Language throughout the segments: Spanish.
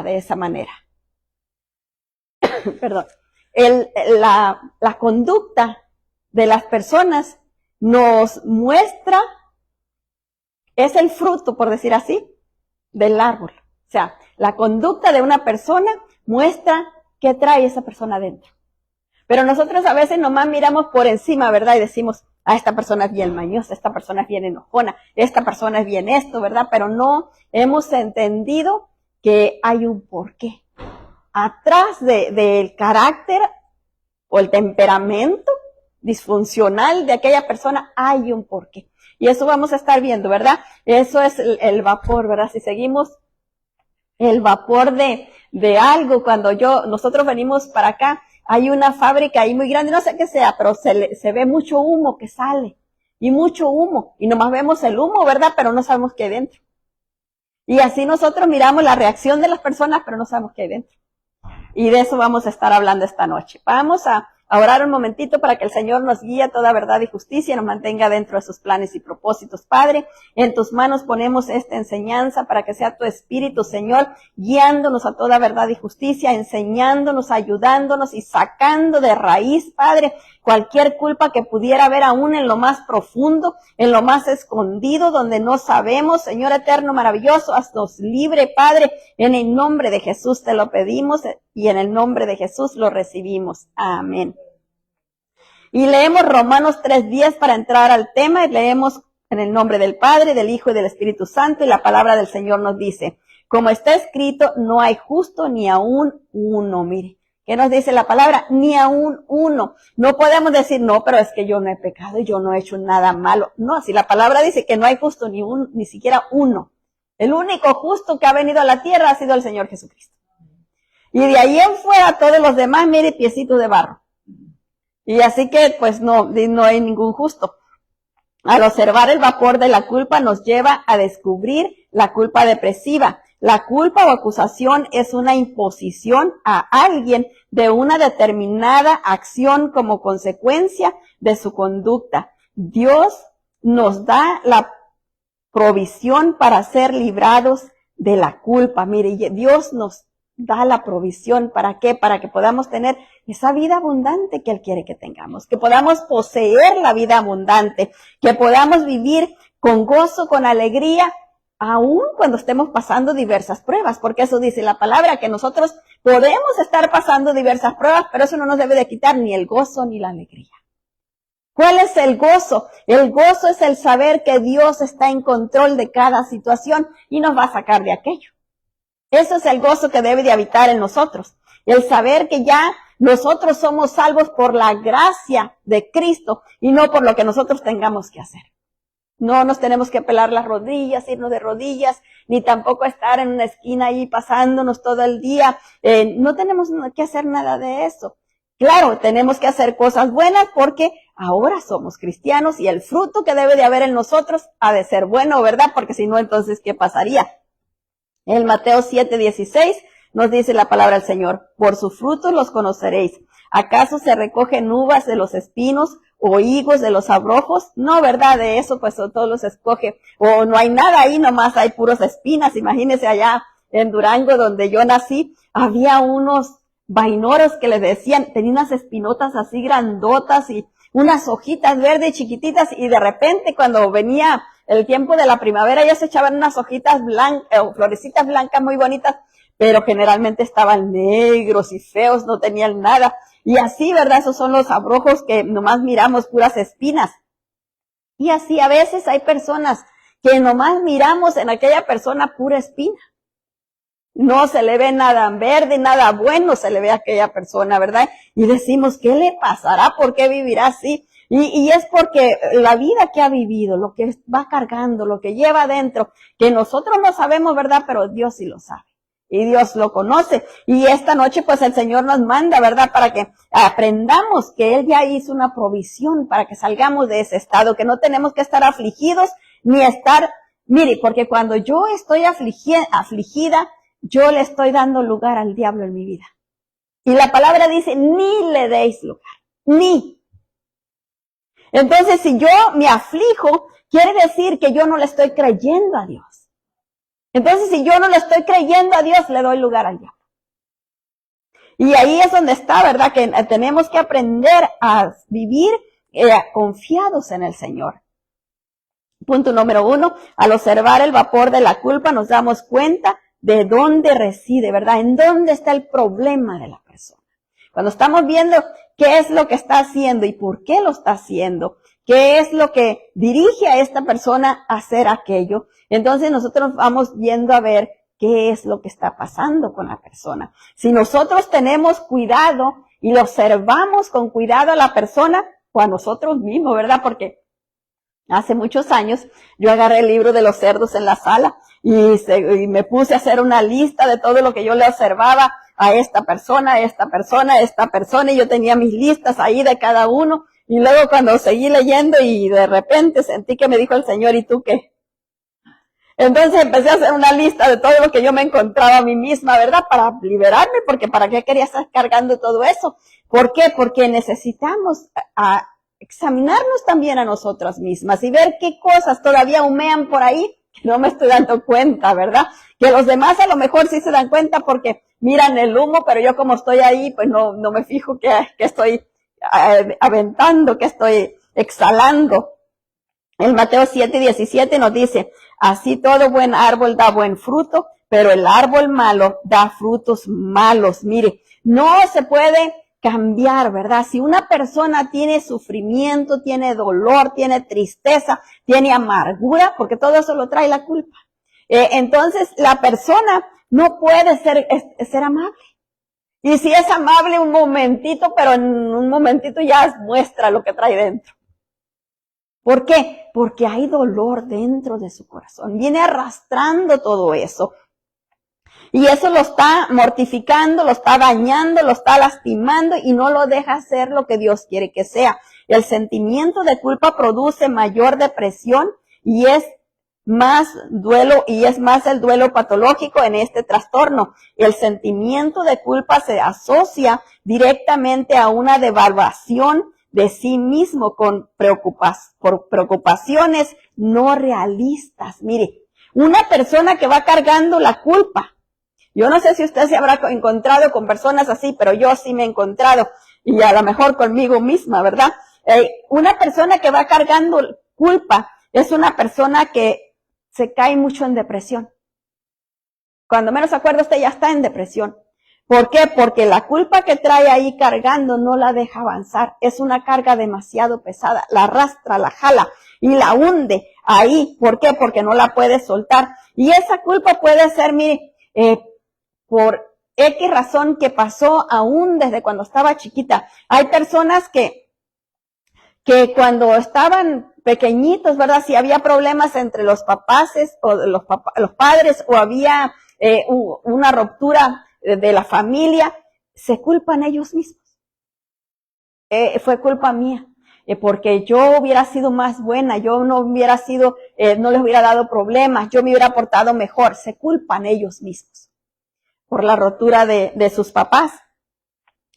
de esa manera. Perdón. La conducta de las personas nos muestra, es el fruto, por decir así, del árbol. O sea, la conducta de una persona muestra qué trae esa persona adentro. Pero nosotros a veces nomás miramos por encima, ¿verdad? Y decimos, esta persona es bien mañosa, esta persona es bien enojona, esta persona es bien esto, ¿verdad? Pero no hemos entendido que hay un porqué. Atrás del carácter o el temperamento disfuncional de aquella persona hay un porqué. Y eso vamos a estar viendo, ¿verdad? Eso es el vapor, ¿verdad? Si seguimos el vapor de algo, cuando nosotros venimos para acá, hay una fábrica ahí muy grande, no sé qué sea, pero se ve mucho humo que sale, y mucho humo, y nomás vemos el humo, ¿verdad? Pero no sabemos qué hay dentro. Y así nosotros miramos la reacción de las personas, pero no sabemos qué hay dentro. Y de eso vamos a estar hablando esta noche. Vamos a orar un momentito para que el Señor nos guíe a toda verdad y justicia y nos mantenga dentro de sus planes y propósitos. Padre, en tus manos ponemos esta enseñanza para que sea tu Espíritu, Señor, guiándonos a toda verdad y justicia, enseñándonos, ayudándonos y sacando de raíz, Padre, cualquier culpa que pudiera haber aún en lo más profundo, en lo más escondido, donde no sabemos. Señor eterno, maravilloso, haznos libre, Padre, en el nombre de Jesús te lo pedimos y en el nombre de Jesús lo recibimos. Amén. Y leemos Romanos 3:10 para entrar al tema, y leemos en el nombre del Padre, del Hijo y del Espíritu Santo, y la palabra del Señor nos dice, como está escrito, no hay justo ni aún uno. Mire, ¿qué nos dice la palabra? Ni aún uno. No podemos decir, no, pero es que yo no he pecado y yo no he hecho nada malo. No, si la palabra dice que no hay justo ni siquiera uno. El único justo que ha venido a la tierra ha sido el Señor Jesucristo. Y de ahí en fuera todos los demás, mire, piecitos de barro. Y así que, pues no hay ningún justo. Al observar el vapor de la culpa nos lleva a descubrir la culpa depresiva. La culpa o acusación es una imposición a alguien de una determinada acción como consecuencia de su conducta. Dios nos da la provisión para ser librados de la culpa. Mire, Dios nos da la provisión. ¿Para qué? Para que podamos tener esa vida abundante que Él quiere que tengamos, que podamos poseer la vida abundante, que podamos vivir con gozo, con alegría, aun cuando estemos pasando diversas pruebas, porque eso dice la palabra, que nosotros podemos estar pasando diversas pruebas, pero eso no nos debe de quitar ni el gozo ni la alegría. ¿Cuál es el gozo? El gozo es el saber que Dios está en control de cada situación y nos va a sacar de aquello. Eso es el gozo que debe de habitar en nosotros. El saber que ya nosotros somos salvos por la gracia de Cristo y no por lo que nosotros tengamos que hacer. No nos tenemos que pelar las rodillas, irnos de rodillas, ni tampoco estar en una esquina ahí pasándonos todo el día. No tenemos que hacer nada de eso. Claro, tenemos que hacer cosas buenas porque ahora somos cristianos y el fruto que debe de haber en nosotros ha de ser bueno, ¿verdad? Porque si no, entonces, ¿qué pasaría? En Mateo 7:16 nos dice la palabra del Señor, por sus frutos los conoceréis. ¿Acaso se recogen uvas de los espinos o higos de los abrojos? No, ¿verdad? De eso pues todos los escoge. O no hay nada ahí, nomás hay puros espinas. Imagínense allá en Durango, donde yo nací, había unos vainoros que les decían, tenían unas espinotas así grandotas y unas hojitas verdes chiquititas, y de repente cuando venía el tiempo de la primavera ya se echaban unas hojitas blancas, o florecitas blancas muy bonitas, pero generalmente estaban negros y feos, no tenían nada. Y así, ¿verdad? Esos son los abrojos que nomás miramos puras espinas. Y así a veces hay personas que nomás miramos en aquella persona pura espina. No se le ve nada verde, nada bueno se le ve a aquella persona, ¿verdad? Y decimos, ¿qué le pasará? ¿Por qué vivirá así? Y es porque la vida que ha vivido, lo que va cargando, lo que lleva adentro, que nosotros no sabemos, ¿verdad? Pero Dios sí lo sabe. Y Dios lo conoce. Y esta noche, pues el Señor nos manda, ¿verdad? Para que aprendamos que Él ya hizo una provisión para que salgamos de ese estado, que no tenemos que estar afligidos, ni estar, mire, porque cuando yo estoy afligida, yo le estoy dando lugar al diablo en mi vida. Y la palabra dice, ni le deis lugar, ni. Entonces, si yo me aflijo, quiere decir que yo no le estoy creyendo a Dios. Entonces, si yo no le estoy creyendo a Dios, le doy lugar al diablo. Y ahí es donde está, ¿verdad? Que tenemos que aprender a vivir confiados en el Señor. Punto número 1, al observar el vapor de la culpa nos damos cuenta de dónde reside, ¿verdad? En dónde está el problema de la persona. Cuando estamos viendo qué es lo que está haciendo y por qué lo está haciendo, qué es lo que dirige a esta persona a hacer aquello, entonces nosotros vamos yendo a ver qué es lo que está pasando con la persona. Si nosotros tenemos cuidado y lo observamos con cuidado a la persona o a nosotros mismos, ¿verdad? Porque hace muchos años yo agarré el libro de los cerdos en la sala y me puse a hacer una lista de todo lo que yo le observaba a esta persona, y yo tenía mis listas ahí de cada uno. Y luego cuando seguí leyendo y de repente sentí que me dijo el Señor, ¿y tú qué? Entonces empecé a hacer una lista de todo lo que yo me encontraba a mí misma, ¿verdad? Para liberarme, porque ¿para qué quería estar cargando todo eso? ¿Por qué? Porque necesitamos examinarnos también a nosotras mismas y ver qué cosas todavía humean por ahí que no me estoy dando cuenta, ¿verdad? Que los demás a lo mejor sí se dan cuenta porque miran el humo, pero yo como estoy ahí, pues no me fijo que estoy aventando, que estoy exhalando. En Mateo 7:17 nos dice, así todo buen árbol da buen fruto, pero el árbol malo da frutos malos. Mire, no se puede cambiar, ¿verdad? Si una persona tiene sufrimiento, tiene dolor, tiene tristeza, tiene amargura, porque todo eso lo trae la culpa. Entonces la persona no puede ser amable. Y si es amable un momentito, pero en un momentito ya muestra lo que trae dentro. ¿Por qué? Porque hay dolor dentro de su corazón. Viene arrastrando todo eso. Y eso lo está mortificando, lo está dañando, lo está lastimando y no lo deja hacer lo que Dios quiere que sea. El sentimiento de culpa produce mayor depresión y es más el duelo patológico en este trastorno. El sentimiento de culpa se asocia directamente a una devaluación de sí mismo con preocupaciones no realistas. Mire, una persona que va cargando la culpa, yo no sé si usted se habrá encontrado con personas así, pero yo sí me he encontrado, y a lo mejor conmigo misma, ¿verdad? Una persona que va cargando culpa es una persona que se cae mucho en depresión. Cuando menos se acuerda usted ya está en depresión. ¿Por qué? Porque la culpa que trae ahí cargando no la deja avanzar. Es una carga demasiado pesada. La arrastra, la jala y la hunde ahí. ¿Por qué? Porque no la puede soltar. Y esa culpa puede ser, mire, por X razón que pasó aún desde cuando estaba chiquita. Hay personas que cuando estaban pequeñitos, ¿verdad? Si había problemas entre los papaces o los padres o había una ruptura de la familia, se culpan ellos mismos. Fue culpa mía, porque yo hubiera sido más buena, yo no hubiera sido, no les hubiera dado problemas, yo me hubiera portado mejor. Se culpan ellos mismos por la rotura de sus papás.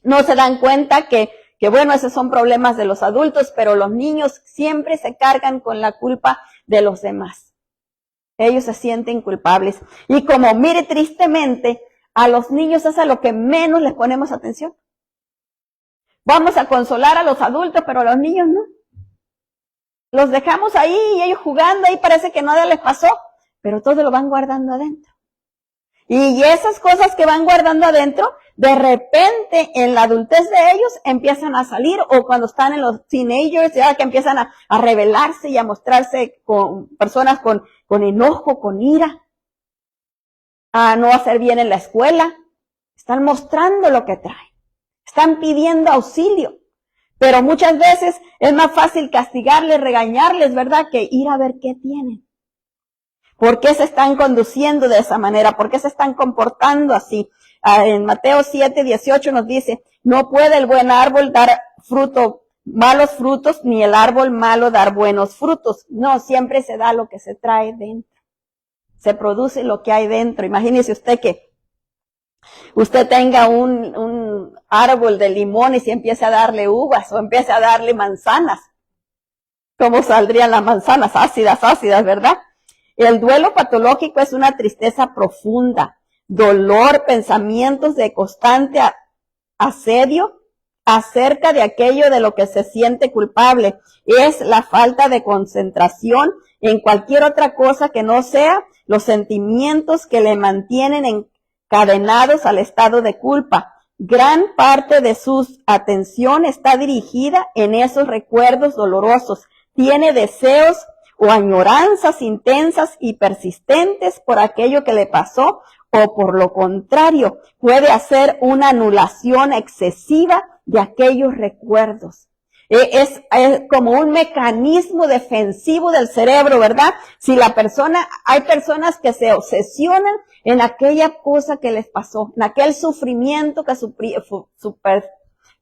No se dan cuenta que bueno, esos son problemas de los adultos, pero los niños siempre se cargan con la culpa de los demás. Ellos se sienten culpables. Y como mire tristemente, a los niños es a lo que menos les ponemos atención. Vamos a consolar a los adultos, pero a los niños no. Los dejamos ahí y ellos jugando, ahí parece que nada les pasó, pero todo lo van guardando adentro. Y esas cosas que van guardando adentro, de repente en la adultez de ellos empiezan a salir, o cuando están en los teenagers, ya que empiezan a rebelarse y a mostrarse con personas con enojo, con ira, a no hacer bien en la escuela. Están mostrando lo que traen. Están pidiendo auxilio. Pero muchas veces es más fácil castigarles, regañarles, ¿verdad? Que ir a ver qué tienen. ¿Por qué se están conduciendo de esa manera? ¿Por qué se están comportando así? En Mateo 7:18 nos dice, no puede el buen árbol dar malos frutos, ni el árbol malo dar buenos frutos. No, siempre se da lo que se trae dentro. Se produce lo que hay dentro. Imagínese usted que usted tenga un árbol de limones y empiece a darle uvas o empiece a darle manzanas. ¿Cómo saldrían las manzanas? Ácidas, ¿verdad? El duelo patológico es una tristeza profunda, dolor, pensamientos de constante asedio acerca de aquello de lo que se siente culpable. Es la falta de concentración en cualquier otra cosa que no sea los sentimientos que le mantienen encadenados al estado de culpa. Gran parte de su atención está dirigida en esos recuerdos dolorosos. Tiene deseos o añoranzas intensas y persistentes por aquello que le pasó, o por lo contrario, puede hacer una anulación excesiva de aquellos recuerdos. Es como un mecanismo defensivo del cerebro, ¿verdad? Si hay personas que se obsesionan en aquella cosa que les pasó, en aquel sufrimiento que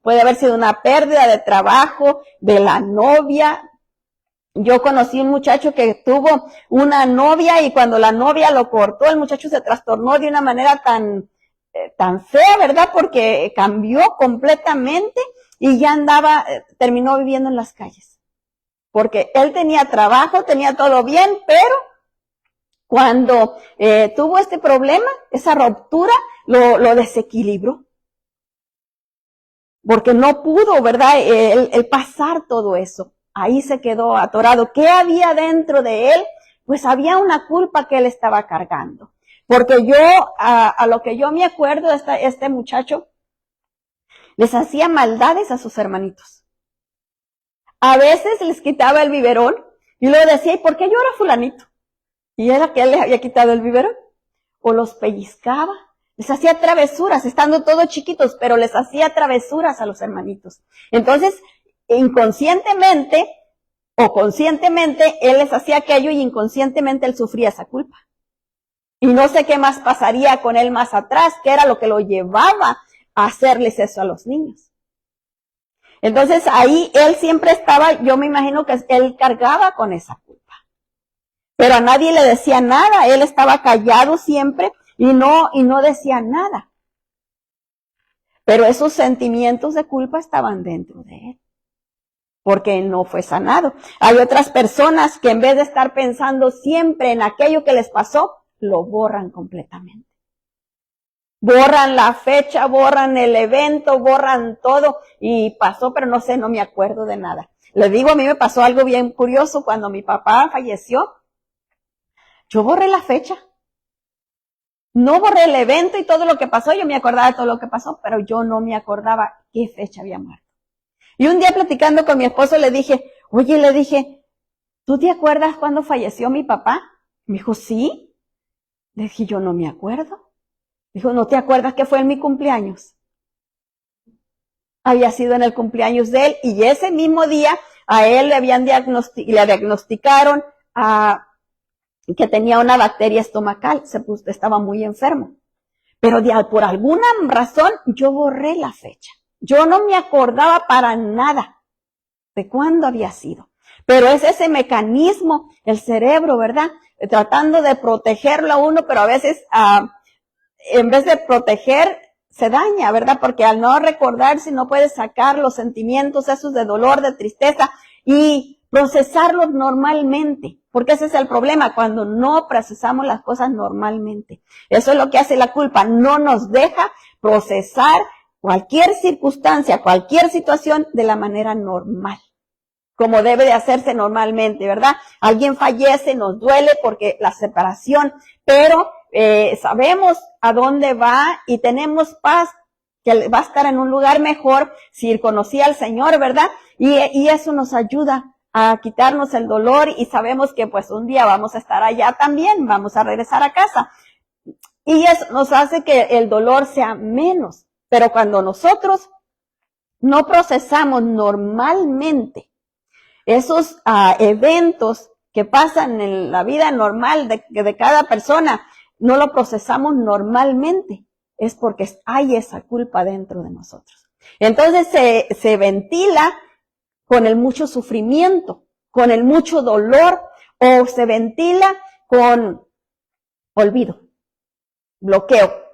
puede haber sido una pérdida de trabajo, de la novia. Yo conocí un muchacho que tuvo una novia y cuando la novia lo cortó, el muchacho se trastornó de una manera tan fea, ¿verdad? Porque cambió completamente y ya terminó viviendo en las calles. Porque él tenía trabajo, tenía todo bien, pero cuando tuvo este problema, esa ruptura, lo desequilibró. Porque no pudo, ¿verdad? El pasar todo eso. Ahí se quedó atorado. ¿Qué había dentro de él? Pues había una culpa que él estaba cargando. Porque a lo que yo me acuerdo, este muchacho les hacía maldades a sus hermanitos. A veces les quitaba el biberón y luego decía, ¿y por qué llora fulanito? Y era que él les había quitado el biberón. O los pellizcaba. Les hacía travesuras, estando todos chiquitos, pero les hacía travesuras a los hermanitos. Entonces, inconscientemente o conscientemente, él les hacía aquello y inconscientemente él sufría esa culpa. Y no sé qué más pasaría con él más atrás, que era lo que lo llevaba a hacerles eso a los niños. Entonces ahí él siempre estaba, yo me imagino que él cargaba con esa culpa. Pero a nadie le decía nada, él estaba callado siempre y no decía nada. Pero esos sentimientos de culpa estaban dentro de él, porque no fue sanado. Hay otras personas que en vez de estar pensando siempre en aquello que les pasó, lo borran completamente. Borran la fecha, borran el evento, borran todo y pasó, pero no me acuerdo de nada. Les digo, a mí me pasó algo bien curioso cuando mi papá falleció. Yo borré la fecha. No borré el evento y todo lo que pasó, yo me acordaba de todo lo que pasó, pero yo no me acordaba qué fecha había muerto. Y un día platicando con mi esposo le dije, ¿tú te acuerdas cuándo falleció mi papá? Me dijo, sí. Le dije, yo no me acuerdo. Dijo, ¿no te acuerdas que fue en mi cumpleaños? Había sido en el cumpleaños de él y ese mismo día a él le diagnosticaron que tenía una bacteria estomacal, estaba muy enfermo. Pero por alguna razón yo borré la fecha. Yo no me acordaba para nada de cuándo había sido. Pero es ese mecanismo, el cerebro, ¿verdad? Tratando de protegerlo a uno, pero a veces en vez de proteger, se daña, ¿verdad? Porque al no recordarse no puede sacar los sentimientos esos de dolor, de tristeza y procesarlos normalmente. Porque ese es el problema, cuando no procesamos las cosas normalmente. Eso es lo que hace la culpa, no nos deja procesar cualquier circunstancia, cualquier situación de la manera normal, como debe de hacerse normalmente, ¿verdad? Alguien fallece, nos duele porque la separación, pero sabemos a dónde va y tenemos paz, que va a estar en un lugar mejor si conocía al Señor, ¿verdad? Y eso nos ayuda a quitarnos el dolor y sabemos que pues un día vamos a estar allá también, vamos a regresar a casa. Y eso nos hace que el dolor sea menos. Pero cuando nosotros no procesamos normalmente esos eventos que pasan en la vida normal de cada persona, no lo procesamos normalmente, es porque hay esa culpa dentro de nosotros. Entonces se ventila con el mucho sufrimiento, con el mucho dolor, o se ventila con olvido, bloqueo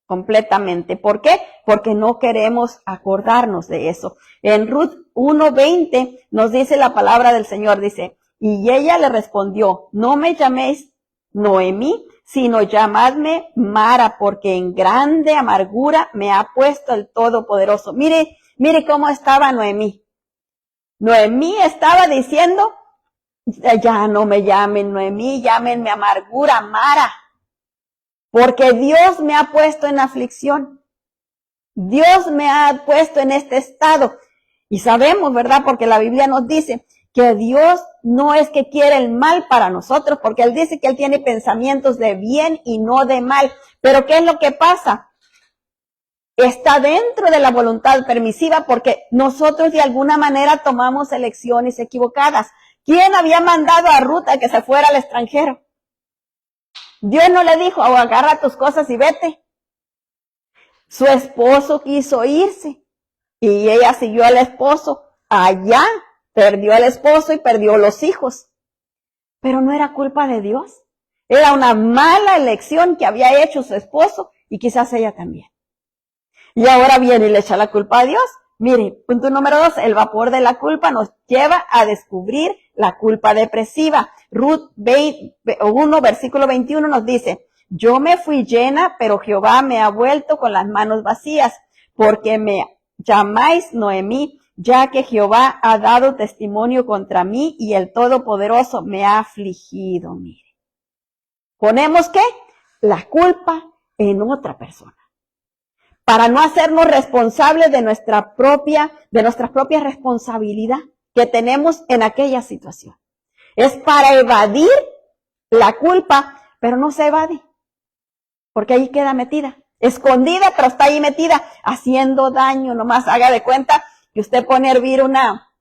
completamente. ¿Por qué? Porque no queremos acordarnos de eso. En Ruth 1:20 nos dice la palabra del Señor, dice, y ella le respondió, no me llaméis Noemí, sino llamadme Mara, porque en grande amargura me ha puesto el Todopoderoso. Mire cómo estaba Noemí. Noemí estaba diciendo, ya no me llamen Noemí, llámenme amargura, Mara, porque Dios me ha puesto en aflicción. Dios me ha puesto en este estado. Y sabemos, ¿verdad? Porque la Biblia nos dice que Dios no es que quiere el mal para nosotros, porque Él dice que Él tiene pensamientos de bien y no de mal. Pero ¿qué es lo que pasa? Está dentro de la voluntad permisiva porque nosotros de alguna manera tomamos elecciones equivocadas. ¿Quién había mandado a Ruth a que se fuera al extranjero? Dios no le dijo, oh, agarra tus cosas y vete. Su esposo quiso irse y ella siguió al esposo allá. Perdió al esposo y perdió los hijos. Pero no era culpa de Dios. Era una mala elección que había hecho su esposo y quizás ella también. Y ahora viene y le echa la culpa a Dios. Mire, punto número 2, el vapor de la culpa nos lleva a descubrir la culpa depresiva. Ruth 1, versículo 21 nos dice, yo me fui llena, pero Jehová me ha vuelto con las manos vacías, porque me llamáis Noemí, ya que Jehová ha dado testimonio contra mí y el Todopoderoso me ha afligido. Mire, ponemos ¿qué? La culpa en otra persona, para no hacernos responsables de nuestras propias responsabilidad que tenemos en aquella situación. Es para evadir la culpa, pero no se evade, porque ahí queda metida, escondida, pero está ahí metida, haciendo daño. Nomás haga de cuenta que usted pone a hervir una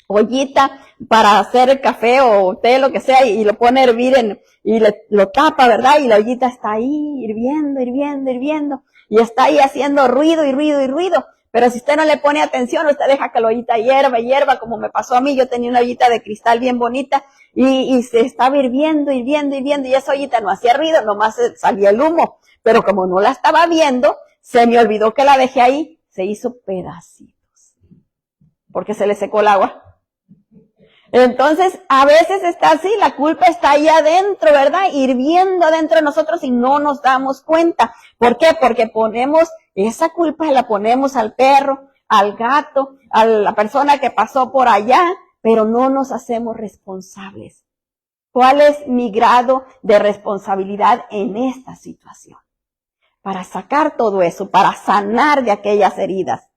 ollita para hacer el café o té, lo que sea, y lo pone a hervir y lo tapa, ¿verdad? Y la ollita está ahí hirviendo, y está ahí haciendo ruido y ruido y ruido. Pero si usted no le pone atención, usted deja que la ollita hierva, como me pasó a mí. Yo tenía una ollita de cristal bien bonita y se estaba hirviendo, y esa ollita no hacía ruido, nomás salía el humo. Pero como no la estaba viendo, se me olvidó que la dejé ahí, se hizo pedacitos, porque se le secó el agua. Entonces, a veces está así, la culpa está ahí adentro, ¿verdad? Hirviendo adentro de nosotros y no nos damos cuenta. ¿Por qué? Porque ponemos esa culpa, la ponemos al perro, al gato, a la persona que pasó por allá, pero no nos hacemos responsables. ¿Cuál es mi grado de responsabilidad en esta situación? Para sacar todo eso, para sanar de aquellas heridas.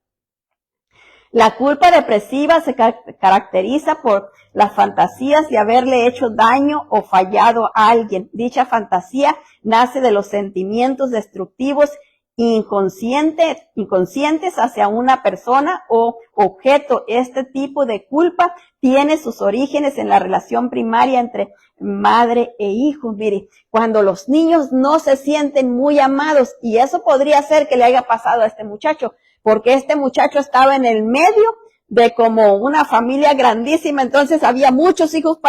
La culpa depresiva se caracteriza por las fantasías de haberle hecho daño o fallado a alguien. Dicha fantasía nace de los sentimientos destructivos inconscientes hacia una persona o objeto. Este tipo de culpa tiene sus orígenes en la relación primaria entre madre e hijo. Mire, cuando los niños no se sienten muy amados, y eso podría ser que le haya pasado a este muchacho, porque este muchacho estaba en el medio de como una familia grandísima, entonces había muchos hijos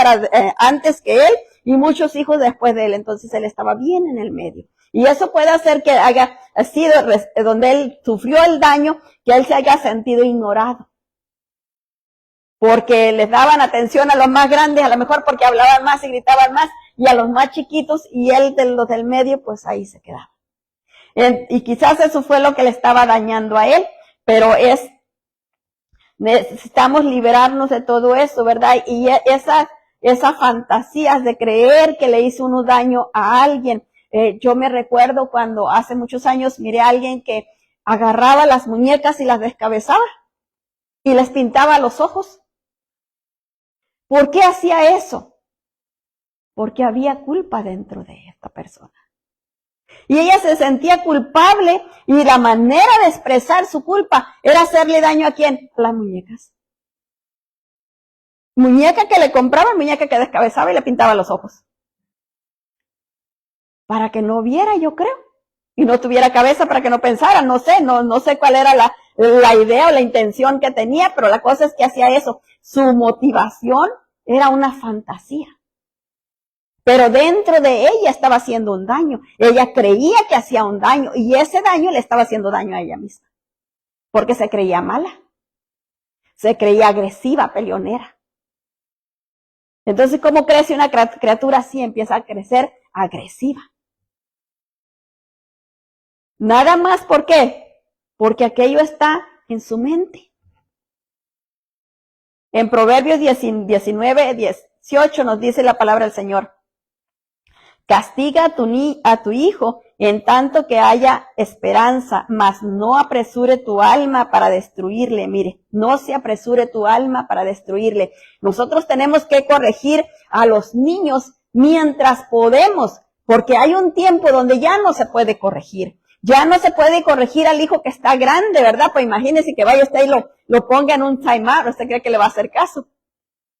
antes que él y muchos hijos después de él, entonces él estaba bien en el medio. Y eso puede hacer que haya sido donde él sufrió el daño, que él se haya sentido ignorado. Porque les daban atención a los más grandes, a lo mejor porque hablaban más y gritaban más, y a los más chiquitos, y él de los del medio, pues ahí se quedaba. Y quizás eso fue lo que le estaba dañando a él, pero necesitamos liberarnos de todo eso, ¿verdad? Y esas fantasías de creer que le hizo uno daño a alguien. Yo me recuerdo cuando hace muchos años miré a alguien que agarraba las muñecas y las descabezaba y les pintaba los ojos. ¿Por qué hacía eso? Porque había culpa dentro de esta persona. Y ella se sentía culpable y la manera de expresar su culpa era hacerle daño ¿a quién? A las muñecas. Muñeca que le compraban, muñeca que descabezaba y le pintaba los ojos. Para que no viera, yo creo. Y no tuviera cabeza para que no pensara, no sé cuál era la idea o la intención que tenía, pero la cosa es que hacía eso. Su motivación era una fantasía. Pero dentro de ella estaba haciendo un daño. Ella creía que hacía un daño y ese daño le estaba haciendo daño a ella misma. Porque se creía mala. Se creía agresiva, peleonera. Entonces, ¿cómo crece una criatura así? Empieza a crecer agresiva. Nada más, ¿por qué? Porque aquello está en su mente. En Proverbios 19, 18 nos dice la palabra del Señor: castiga a tu hijo en tanto que haya esperanza, mas no apresure tu alma para destruirle. Mire, no se apresure tu alma para destruirle. Nosotros tenemos que corregir a los niños mientras podemos, porque hay un tiempo donde ya no se puede corregir. Ya no se puede corregir al hijo que está grande, ¿verdad? Pues imagínese que vaya usted y lo ponga en un timeout. ¿Usted cree que le va a hacer caso?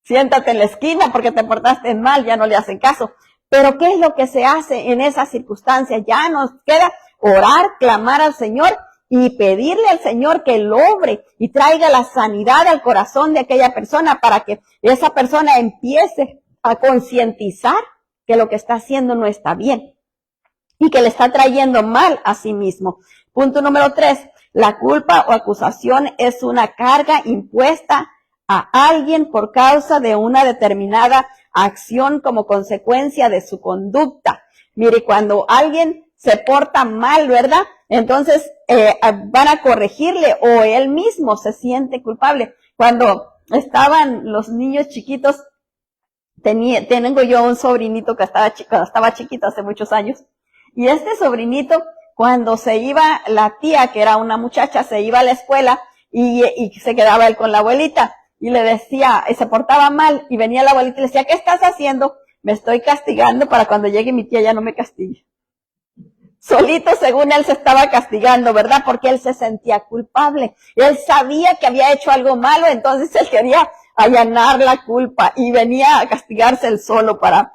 Siéntate en la esquina porque te portaste mal, ya no le hacen caso. Pero ¿qué es lo que se hace en esas circunstancias? Ya nos queda orar, clamar al Señor y pedirle al Señor que lo obre y traiga la sanidad al corazón de aquella persona para que esa persona empiece a concientizar que lo que está haciendo no está bien y que le está trayendo mal a sí mismo. Punto número 3. La culpa o acusación es una carga impuesta a alguien por causa de una determinada acción como consecuencia de su conducta. Mire, cuando alguien se porta mal, ¿verdad? Entonces van a corregirle o él mismo se siente culpable. Cuando estaban los niños chiquitos, tengo yo un sobrinito que estaba chiquito hace muchos años. Y este sobrinito, cuando se iba la tía, que era una muchacha, se iba a la escuela y se quedaba él con la abuelita. Y le decía, y se portaba mal, y venía la abuelita y le decía, ¿qué estás haciendo? Me estoy castigando para cuando llegue mi tía ya no me castigue. Solito, según él, se estaba castigando, ¿verdad? Porque él se sentía culpable. Él sabía que había hecho algo malo, entonces él quería allanar la culpa y venía a castigarse él solo para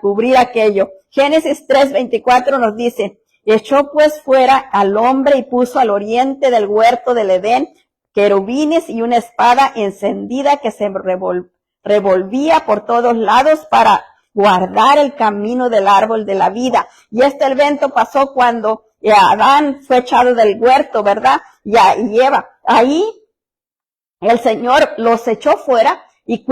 cubrir aquello. Génesis 3:24 nos dice, echó pues fuera al hombre y puso al oriente del huerto del Edén querubines y una espada encendida que se revolvía por todos lados para guardar el camino del árbol de la vida. Y este evento pasó cuando Adán fue echado del huerto, ¿verdad? Y Eva. Ahí el Señor los echó fuera y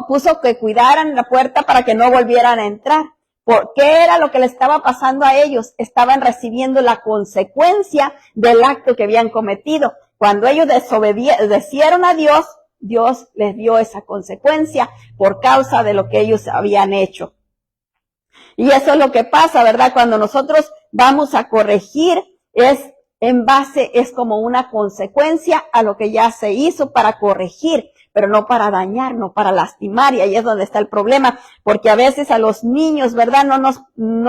puso que cuidaran la puerta para que no volvieran a entrar. ¿Por qué era lo que le estaba pasando a ellos? Estaban recibiendo la consecuencia del acto que habían cometido. Cuando ellos desobedecieron a Dios, Dios les dio esa consecuencia por causa de lo que ellos habían hecho. Y eso es lo que pasa, ¿verdad? Cuando nosotros vamos a corregir, es como una consecuencia a lo que ya se hizo para corregir, pero no para dañar, no para lastimar, y ahí es donde está el problema, porque a veces a los niños, ¿verdad? No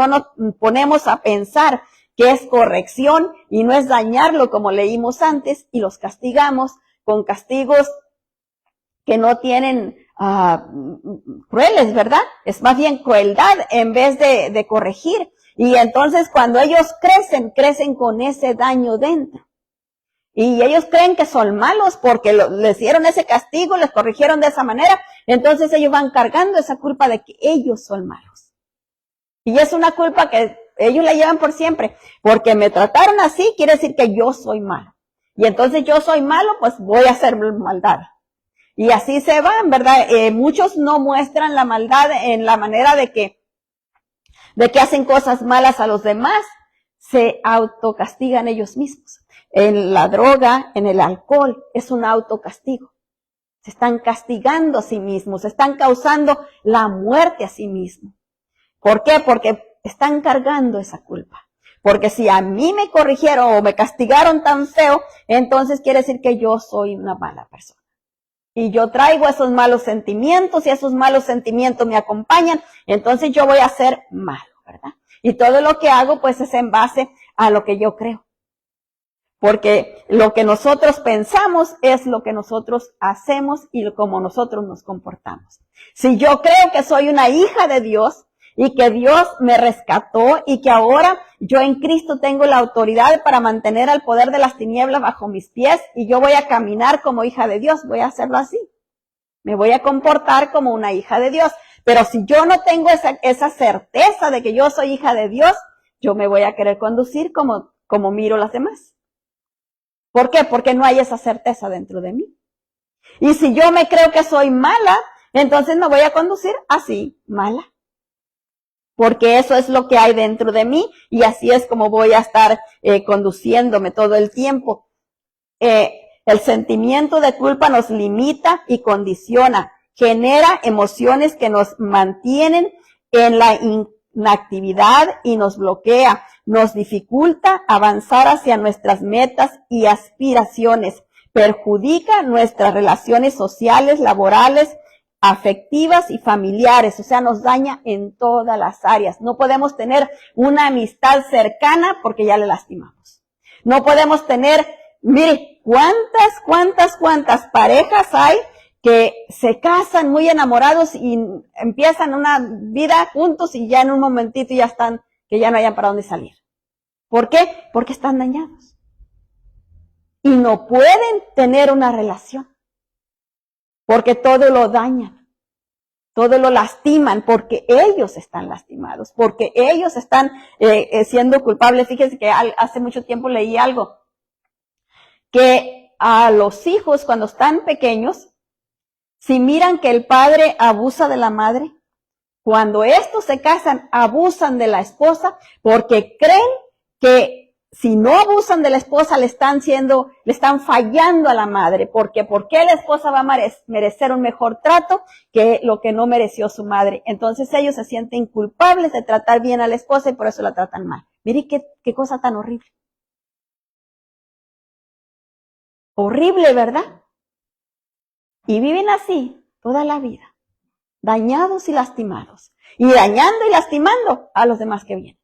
nos ponemos a pensar que es corrección y no es dañarlo como leímos antes, y los castigamos con castigos que no tienen crueles, ¿verdad? Es más bien crueldad en vez de corregir. Y entonces cuando ellos crecen con ese daño dentro. Y ellos creen que son malos porque les dieron ese castigo, les corrigieron de esa manera. Entonces ellos van cargando esa culpa de que ellos son malos. Y es una culpa que ellos la llevan por siempre. Porque me trataron así, quiere decir que yo soy malo. Y entonces yo soy malo, pues voy a hacer maldad. Y así se van, ¿verdad? Muchos no muestran la maldad en la manera de que hacen cosas malas a los demás, se autocastigan ellos mismos. En la droga, en el alcohol, es un autocastigo. Se están castigando a sí mismos, se están causando la muerte a sí mismos. ¿Por qué? Porque están cargando esa culpa. Porque si a mí me corrigieron o me castigaron tan feo, entonces quiere decir que yo soy una mala persona. Y yo traigo esos malos sentimientos y esos malos sentimientos me acompañan, entonces yo voy a ser malo, ¿verdad? Y todo lo que hago pues es en base a lo que yo creo. Porque lo que nosotros pensamos es lo que nosotros hacemos y como nosotros nos comportamos. Si yo creo que soy una hija de Dios y que Dios me rescató y que ahora yo en Cristo tengo la autoridad para mantener al poder de las tinieblas bajo mis pies y yo voy a caminar como hija de Dios, voy a hacerlo así. Me voy a comportar como una hija de Dios. Pero si yo no tengo esa certeza de que yo soy hija de Dios, yo me voy a querer conducir como miro las demás. ¿Por qué? Porque no hay esa certeza dentro de mí. Y si yo me creo que soy mala, entonces me voy a conducir así, mala. porque eso es lo que hay dentro de mí y así es como voy a estar conduciéndome todo el tiempo. El sentimiento de culpa nos limita y condiciona, genera emociones que nos mantienen en la inactividad y nos bloquea, nos dificulta avanzar hacia nuestras metas y aspiraciones, perjudica nuestras relaciones sociales, laborales, afectivas y familiares, o sea, nos daña en todas las áreas. No podemos tener una amistad cercana porque ya le lastimamos. No podemos tener, mire, cuántas parejas hay que se casan muy enamorados y empiezan una vida juntos y ya en un momentito ya están, que ya no hayan para dónde salir. ¿Por qué? Porque están dañados. Y no pueden tener una relación. Porque todo lo dañan, todo lo lastiman, porque ellos están lastimados, porque ellos están siendo culpables. Fíjense que hace mucho tiempo leí algo, que a los hijos cuando están pequeños, si miran que el padre abusa de la madre, cuando estos se casan, abusan de la esposa, porque creen que si no abusan de la esposa, le están fallando a la madre, porque ¿por qué la esposa va a merecer un mejor trato que lo que no mereció su madre? Entonces ellos se sienten culpables de tratar bien a la esposa y por eso la tratan mal. Mire qué cosa tan horrible. Horrible, ¿verdad? Y viven así toda la vida, dañados y lastimados, y dañando y lastimando a los demás que vienen.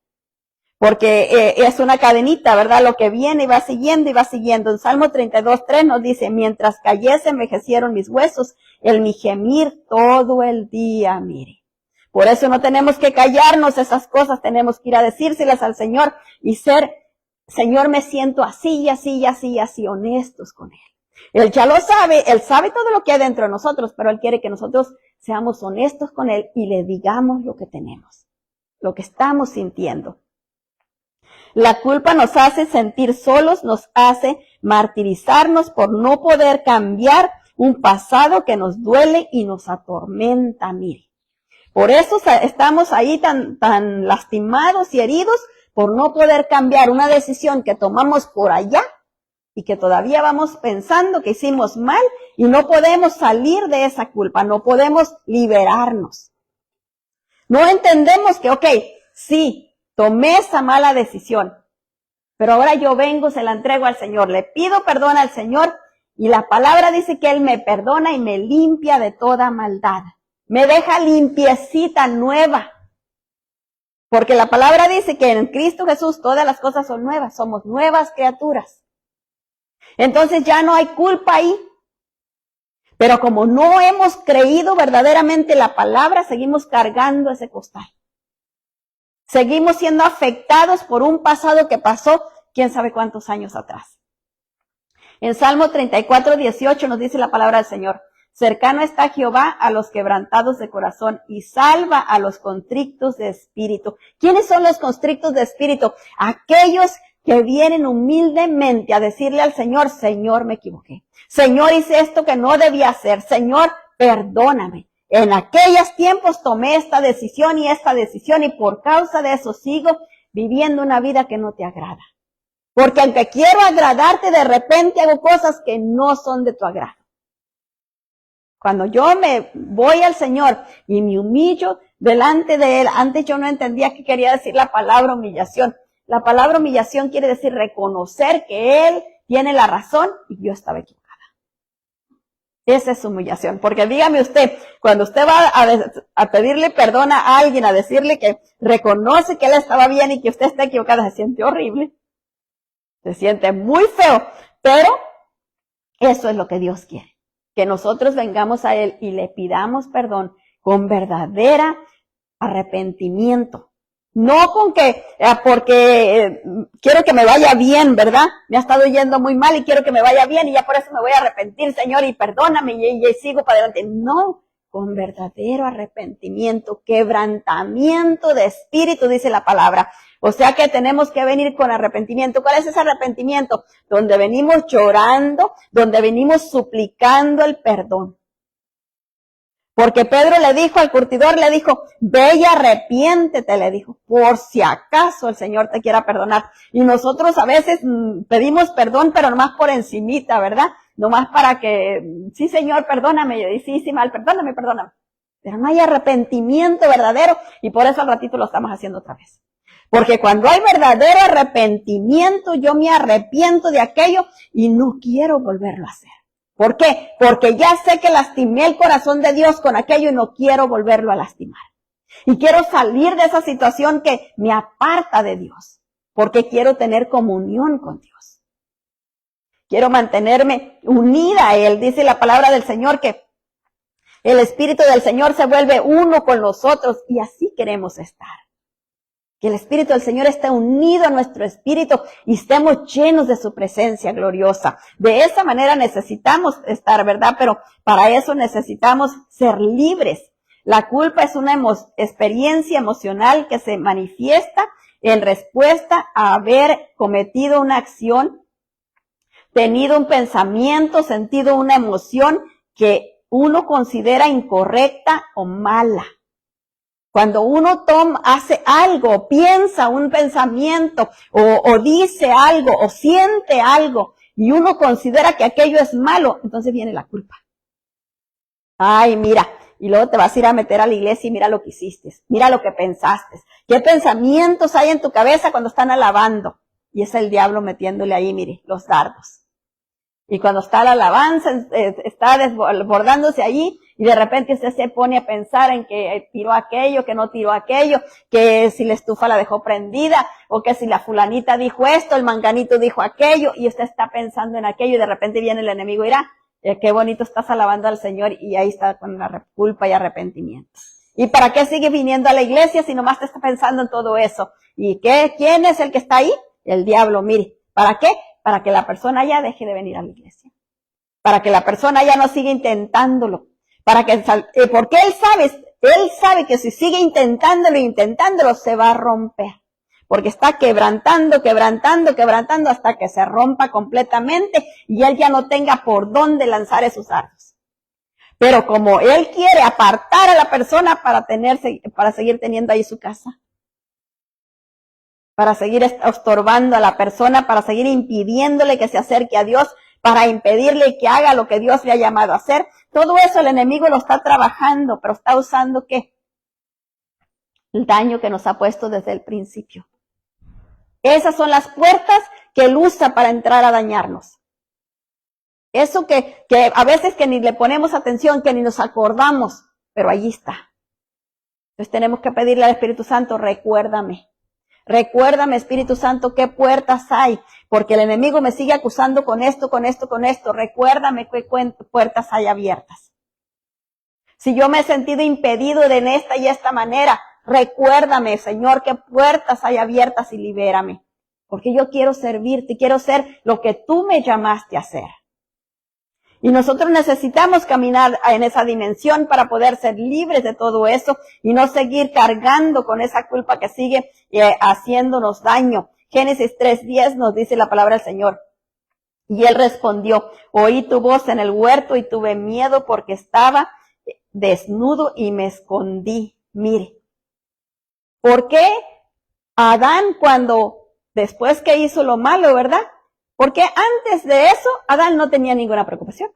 Porque es una cadenita, ¿verdad? Lo que viene y va siguiendo y va siguiendo. En Salmo 32:3 nos dice, mientras callé se envejecieron mis huesos, mi gemir todo el día, mire. Por eso no tenemos que callarnos esas cosas, tenemos que ir a decírselas al Señor y ser, Señor, me siento así y así y así y así, honestos con Él. Él ya lo sabe, Él sabe todo lo que hay dentro de nosotros, pero Él quiere que nosotros seamos honestos con Él y le digamos lo que tenemos, lo que estamos sintiendo. La culpa nos hace sentir solos, nos hace martirizarnos por no poder cambiar un pasado que nos duele y nos atormenta, mire. Por eso estamos ahí tan lastimados y heridos por no poder cambiar una decisión que tomamos por allá y que todavía vamos pensando que hicimos mal y no podemos salir de esa culpa, no podemos liberarnos. No entendemos que, sí, tomé esa mala decisión, pero ahora yo vengo, se la entrego al Señor, le pido perdón al Señor y la palabra dice que Él me perdona y me limpia de toda maldad. Me deja limpiecita, nueva. Porque la palabra dice que en Cristo Jesús todas las cosas son nuevas, somos nuevas criaturas. Entonces ya no hay culpa ahí. Pero como no hemos creído verdaderamente la palabra, seguimos cargando ese costal. Seguimos siendo afectados por un pasado que pasó quién sabe cuántos años atrás. En Salmo 34:18 nos dice la palabra del Señor, cercano está Jehová a los quebrantados de corazón y salva a los contritos de espíritu. ¿Quiénes son los contritos de espíritu? Aquellos que vienen humildemente a decirle al Señor, Señor, me equivoqué. Señor, hice esto que no debía hacer. Señor, perdóname. En aquellos tiempos tomé esta decisión y por causa de eso sigo viviendo una vida que no te agrada. Porque aunque quiero agradarte, de repente hago cosas que no son de tu agrado. Cuando yo me voy al Señor y me humillo delante de Él, antes yo no entendía qué quería decir la palabra humillación. La palabra humillación quiere decir reconocer que Él tiene la razón y yo estaba equivocada. Esa es humillación, porque dígame usted, cuando usted va a pedirle perdón a alguien, a decirle que reconoce que él estaba bien y que usted está equivocada, se siente horrible, se siente muy feo, pero eso es lo que Dios quiere, que nosotros vengamos a Él y le pidamos perdón con verdadera arrepentimiento. No con que, porque quiero que me vaya bien, ¿verdad? Me ha estado yendo muy mal y quiero que me vaya bien y ya por eso me voy a arrepentir, Señor, y perdóname y sigo para adelante. No, con verdadero arrepentimiento, quebrantamiento de espíritu, dice la palabra. O sea que tenemos que venir con arrepentimiento. ¿Cuál es ese arrepentimiento? Donde venimos llorando, donde venimos suplicando el perdón. Porque Pedro le dijo al curtidor, le dijo, ve y arrepiéntete, le dijo, por si acaso el Señor te quiera perdonar. Y nosotros a veces pedimos perdón, pero nomás por encimita, ¿verdad? Nomás para que, sí Señor, perdóname, y sí, mal, perdóname. Pero no hay arrepentimiento verdadero, y por eso al ratito lo estamos haciendo otra vez. Porque cuando hay verdadero arrepentimiento, yo me arrepiento de aquello y no quiero volverlo a hacer. ¿Por qué? Porque ya sé que lastimé el corazón de Dios con aquello y no quiero volverlo a lastimar. Y quiero salir de esa situación que me aparta de Dios, porque quiero tener comunión con Dios. Quiero mantenerme unida a Él. Dice la palabra del Señor que el Espíritu del Señor se vuelve uno con nosotros y así queremos estar. Que el Espíritu del Señor esté unido a nuestro espíritu y estemos llenos de su presencia gloriosa. De esa manera necesitamos estar, ¿verdad? Pero para eso necesitamos ser libres. La culpa es una experiencia emocional que se manifiesta en respuesta a haber cometido una acción, tenido un pensamiento, sentido una emoción que uno considera incorrecta o mala. Cuando uno hace algo, piensa un pensamiento, o dice algo, o siente algo, y uno considera que aquello es malo, entonces viene la culpa. Ay, mira, y luego te vas a ir a meter a la iglesia y mira lo que hiciste, mira lo que pensaste. ¿Qué pensamientos hay en tu cabeza cuando están alabando? Y es el diablo metiéndole ahí, mire, los dardos. Y cuando está la alabanza, está desbordándose allí, y de repente usted se pone a pensar en que tiró aquello, que no tiró aquello, que si la estufa la dejó prendida, o que si la fulanita dijo esto, el manganito dijo aquello, y usted está pensando en aquello, y de repente viene el enemigo y dirá, qué bonito estás alabando al Señor, y ahí está con la culpa y arrepentimiento. ¿Y para qué sigue viniendo a la iglesia si nomás te está pensando en todo eso? ¿Y quién es el que está ahí? El diablo, mire. ¿Para qué? Para que la persona ya deje de venir a la iglesia. Para que la persona ya no siga intentándolo. Porque él sabe que si sigue intentándolo, se va a romper. Porque está quebrantando hasta que se rompa completamente y él ya no tenga por dónde lanzar esos dardos. Pero como él quiere apartar a la persona para seguir teniendo ahí su casa, para seguir estorbando a la persona, para seguir impidiéndole que se acerque a Dios, para impedirle que haga lo que Dios le ha llamado a hacer. Todo eso el enemigo lo está trabajando, pero está usando ¿qué? El daño que nos ha puesto desde el principio. Esas son las puertas que él usa para entrar a dañarnos. Eso que a veces que ni le ponemos atención, que ni nos acordamos, pero allí está. Entonces tenemos que pedirle al Espíritu Santo, recuérdame, Espíritu Santo, qué puertas hay, porque el enemigo me sigue acusando con esto. Recuérdame qué puertas hay abiertas. Si yo me he sentido impedido de en esta y esta manera, recuérdame, Señor, qué puertas hay abiertas y libérame. Porque yo quiero servirte, quiero ser lo que tú me llamaste a hacer. Y nosotros necesitamos caminar en esa dimensión para poder ser libres de todo eso y no seguir cargando con esa culpa que sigue haciéndonos daño. Génesis 3:10 nos dice la palabra del Señor. Y él respondió, oí tu voz en el huerto y tuve miedo porque estaba desnudo y me escondí. Mire, ¿por qué Adán después que hizo lo malo, verdad? Porque antes de eso, Adán no tenía ninguna preocupación.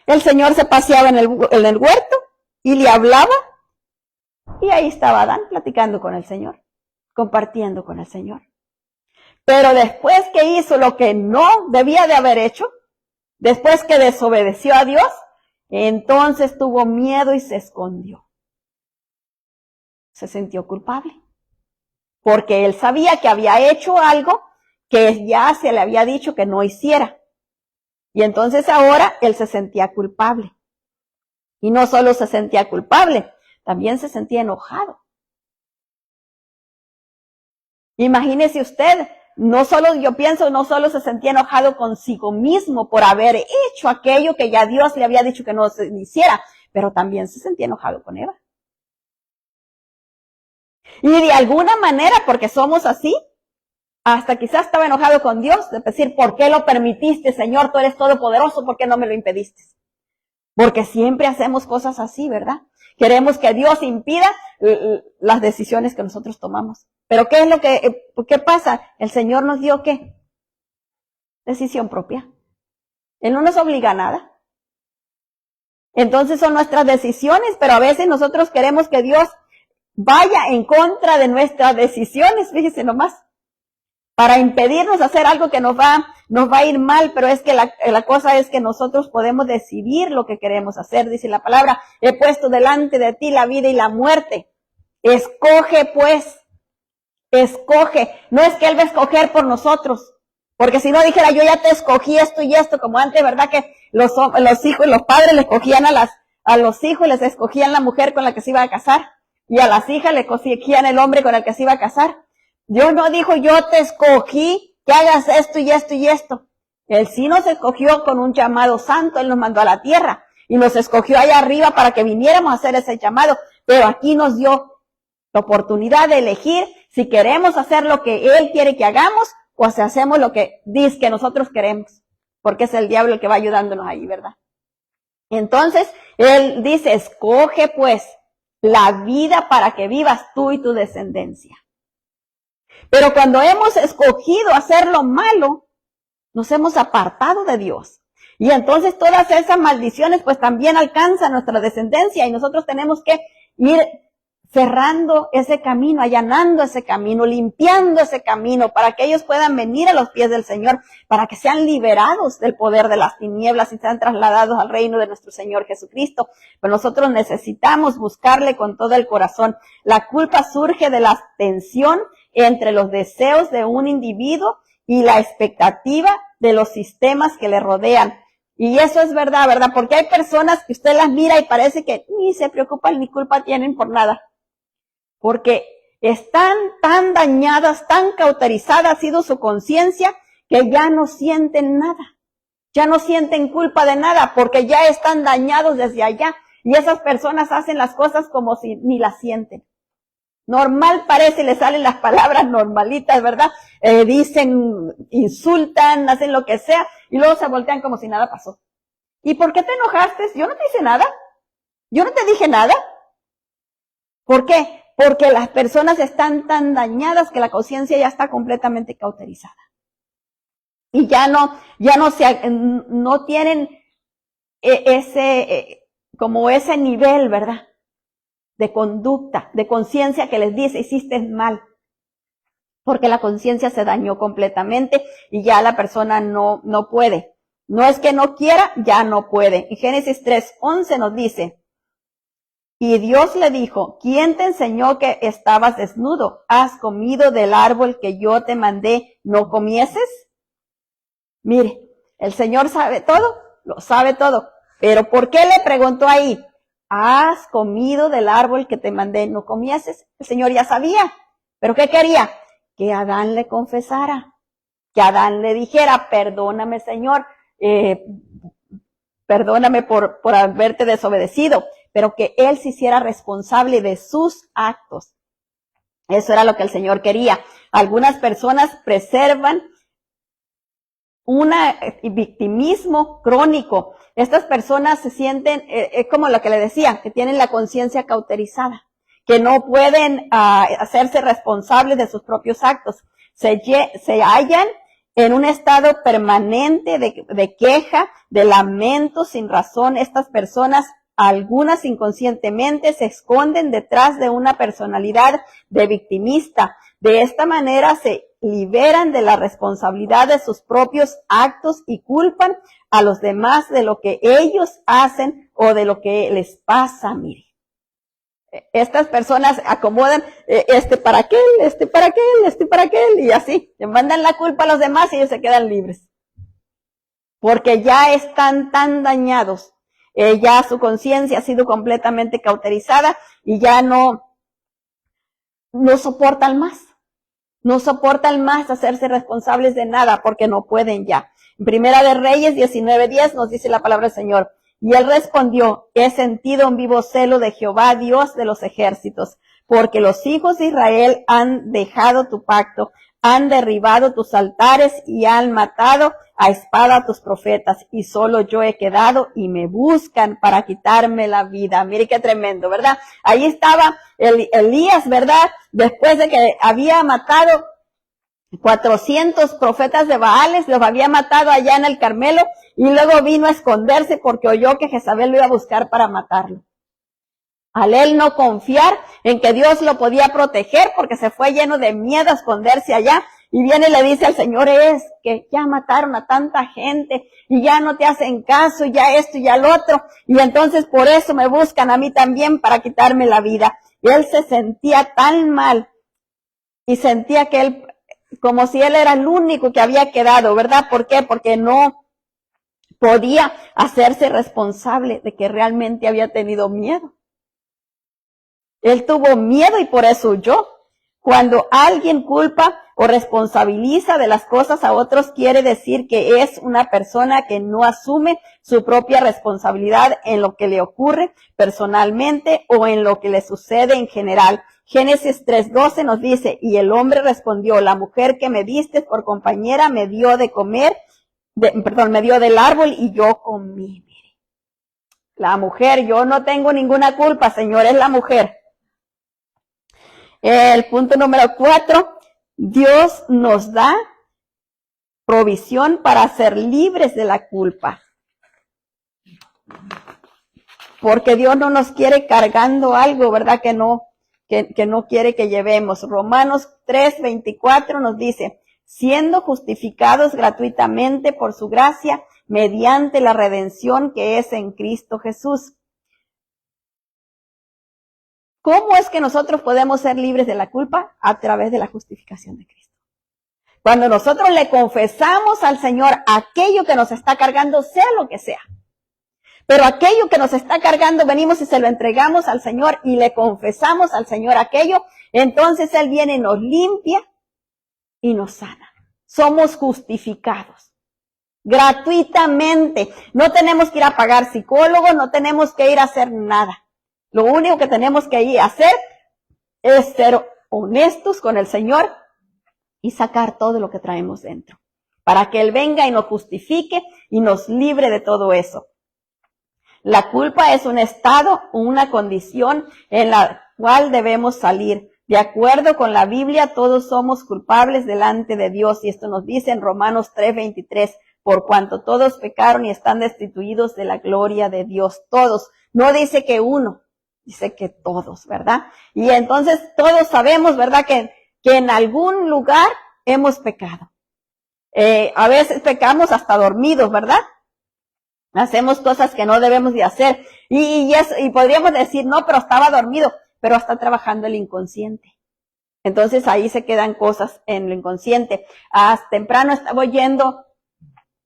El Señor se paseaba en el huerto y le hablaba. Y ahí estaba Adán platicando con el Señor, compartiendo con el Señor. Pero después que hizo lo que no debía de haber hecho, después que desobedeció a Dios, entonces tuvo miedo y se escondió. Se sintió culpable. Porque él sabía que había hecho algo que ya se le había dicho que no hiciera. Y entonces ahora él se sentía culpable. Y no solo se sentía culpable, también se sentía enojado. Imagínese usted, no solo se sentía enojado consigo mismo por haber hecho aquello que ya Dios le había dicho que no se hiciera, pero también se sentía enojado con Eva. Y de alguna manera, porque somos así, hasta quizás estaba enojado con Dios, de decir, ¿por qué lo permitiste, Señor? Tú eres todopoderoso, ¿por qué no me lo impediste? Porque siempre hacemos cosas así, ¿verdad? Queremos que Dios impida las decisiones que nosotros tomamos. Pero ¿qué es qué pasa? El Señor nos dio ¿qué? Decisión propia. Él no nos obliga a nada. Entonces son nuestras decisiones, pero a veces nosotros queremos que Dios vaya en contra de nuestras decisiones, fíjese nomás, para impedirnos hacer algo que nos va a ir mal, pero es que la cosa es que nosotros podemos decidir lo que queremos hacer. Dice la palabra, he puesto delante de ti la vida y la muerte. Escoge pues, escoge. No es que Él va a escoger por nosotros, porque si no dijera yo ya te escogí esto y esto, como antes, ¿verdad? Que los hijos, los padres le escogían a los hijos, les escogían la mujer con la que se iba a casar, y a las hijas le escogían el hombre con el que se iba a casar. Dios no dijo, yo te escogí que hagas esto y esto y esto. Él sí nos escogió con un llamado santo, Él nos mandó a la tierra y nos escogió allá arriba para que viniéramos a hacer ese llamado, pero aquí nos dio la oportunidad de elegir si queremos hacer lo que Él quiere que hagamos o si hacemos lo que dice que nosotros queremos, porque es el diablo el que va ayudándonos ahí, ¿verdad? Entonces, Él dice, escoge pues la vida para que vivas tú y tu descendencia. Pero cuando hemos escogido hacer lo malo, nos hemos apartado de Dios. Y entonces todas esas maldiciones pues también alcanzan nuestra descendencia y nosotros tenemos que ir cerrando ese camino, allanando ese camino, limpiando ese camino para que ellos puedan venir a los pies del Señor, para que sean liberados del poder de las tinieblas y sean trasladados al reino de nuestro Señor Jesucristo. Pero nosotros necesitamos buscarle con todo el corazón. La culpa surge de la tensión entre los deseos de un individuo y la expectativa de los sistemas que le rodean. Y eso es verdad, ¿verdad? Porque hay personas que usted las mira y parece que ni se preocupan ni culpa tienen por nada. Porque están tan dañadas, tan cauterizada ha sido su conciencia que ya no sienten nada. Ya no sienten culpa de nada porque ya están dañados desde allá. Y esas personas hacen las cosas como si ni las sienten. Normal parece, le salen las palabras normalitas, ¿verdad? Dicen, insultan, hacen lo que sea, y luego se voltean como si nada pasó. ¿Y por qué te enojaste? Yo no te hice nada. Yo no te dije nada. ¿Por qué? Porque las personas están tan dañadas que la conciencia ya está completamente cauterizada. Y no tienen como ese nivel, ¿verdad? De conducta, de conciencia que les dice, hiciste mal. Porque la conciencia se dañó completamente y ya la persona no puede. No es que no quiera, ya no puede. En Génesis 3:11 nos dice, y Dios le dijo, ¿quién te enseñó que estabas desnudo? ¿Has comido del árbol que yo te mandé, no comieses? Mire, el Señor sabe todo, lo sabe todo. Pero ¿por qué le preguntó ahí? ¿Has comido del árbol que te mandé, no comieses? El Señor ya sabía. ¿Pero qué quería? Que Adán le confesara. Que Adán le dijera, perdóname, Señor, perdóname por haberte desobedecido. Pero que él se hiciera responsable de sus actos. Eso era lo que el Señor quería. Algunas personas preservan un victimismo crónico. Estas personas se sienten, es como lo que le decía, que tienen la conciencia cauterizada, que no pueden hacerse responsables de sus propios actos. Se hallan en un estado permanente de queja, de lamento sin razón. Estas personas, algunas inconscientemente, se esconden detrás de una personalidad de victimista. De esta manera se liberan de la responsabilidad de sus propios actos y culpan a los demás de lo que ellos hacen o de lo que les pasa. Mire, estas personas acomodan para aquel, para aquel, para aquel, y así, le mandan la culpa a los demás y ellos se quedan libres. Porque ya están tan dañados, ya su conciencia ha sido completamente cauterizada y ya no soportan más. No soportan más hacerse responsables de nada porque no pueden ya. En Primera de Reyes 19:10 nos dice la palabra del Señor. Y él respondió, he sentido un vivo celo de Jehová, Dios de los ejércitos, porque los hijos de Israel han dejado tu pacto, han derribado tus altares y han matado a espada a tus profetas, y solo yo he quedado y me buscan para quitarme la vida. Mire qué tremendo, ¿verdad? Ahí estaba Elías, ¿verdad? Después de que había matado 400 profetas de Baales, los había matado allá en el Carmelo, y luego vino a esconderse porque oyó que Jezabel lo iba a buscar para matarlo. Al él no confiar en que Dios lo podía proteger, porque se fue lleno de miedo a esconderse allá, y viene y le dice al Señor, es que ya mataron a tanta gente, y ya no te hacen caso, y ya esto y ya lo otro, y entonces por eso me buscan a mí también para quitarme la vida. Y él se sentía tan mal, y sentía que él, como si él era el único que había quedado, ¿verdad? ¿Por qué? Porque no podía hacerse responsable de que realmente había tenido miedo. Él tuvo miedo y por eso huyó. Cuando alguien culpa o responsabiliza de las cosas a otros, quiere decir que es una persona que no asume su propia responsabilidad en lo que le ocurre personalmente o en lo que le sucede en general. Génesis 3:12 nos dice, y el hombre respondió, la mujer que me diste por compañera me dio de comer, me dio del árbol y yo comí. Mire, la mujer, yo no tengo ninguna culpa, Señor, es la mujer. El punto número 4, Dios nos da provisión para ser libres de la culpa. Porque Dios no nos quiere cargando algo, ¿verdad? Que no quiere que llevemos. Romanos 3:24 nos dice, siendo justificados gratuitamente por su gracia, mediante la redención que es en Cristo Jesús. ¿Cómo es que nosotros podemos ser libres de la culpa? A través de la justificación de Cristo. Cuando nosotros le confesamos al Señor aquello que nos está cargando, sea lo que sea. Pero aquello que nos está cargando, venimos y se lo entregamos al Señor y le confesamos al Señor aquello, entonces Él viene y nos limpia y nos sana. Somos justificados. Gratuitamente. No tenemos que ir a pagar psicólogos, no tenemos que ir a hacer nada. Lo único que tenemos que ir a hacer es ser honestos con el Señor y sacar todo lo que traemos dentro, para que Él venga y nos justifique y nos libre de todo eso. La culpa es un estado, una condición en la cual debemos salir. De acuerdo con la Biblia, todos somos culpables delante de Dios, y esto nos dice en Romanos 3:23, por cuanto todos pecaron y están destituidos de la gloria de Dios. Todos. No dice que uno. Dice que todos, ¿verdad? Y entonces todos sabemos, ¿verdad? Que en algún lugar hemos pecado. A veces pecamos hasta dormidos, ¿verdad? Hacemos cosas que no debemos de hacer. Y podríamos decir, no, pero estaba dormido, pero está trabajando el inconsciente. Entonces ahí se quedan cosas en lo inconsciente. Hasta temprano estaba oyendo,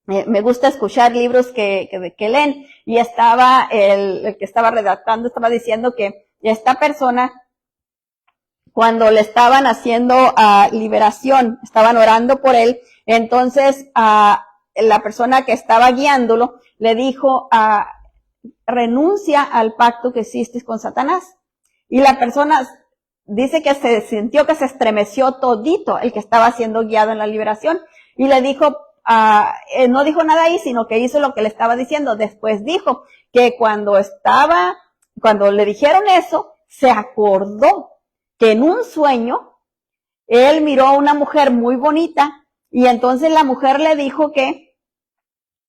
me gusta escuchar libros que leen, y estaba el que estaba redactando, estaba diciendo que esta persona, cuando le estaban haciendo liberación, estaban orando por él, entonces la persona que estaba guiándolo le dijo, renuncia al pacto que hiciste con Satanás. Y la persona dice que se sintió que se estremeció todito, el que estaba siendo guiado en la liberación, y le dijo, no dijo nada ahí, sino que hizo lo que le estaba diciendo. Después dijo que cuando le dijeron eso, se acordó que en un sueño él miró a una mujer muy bonita, y entonces la mujer le dijo que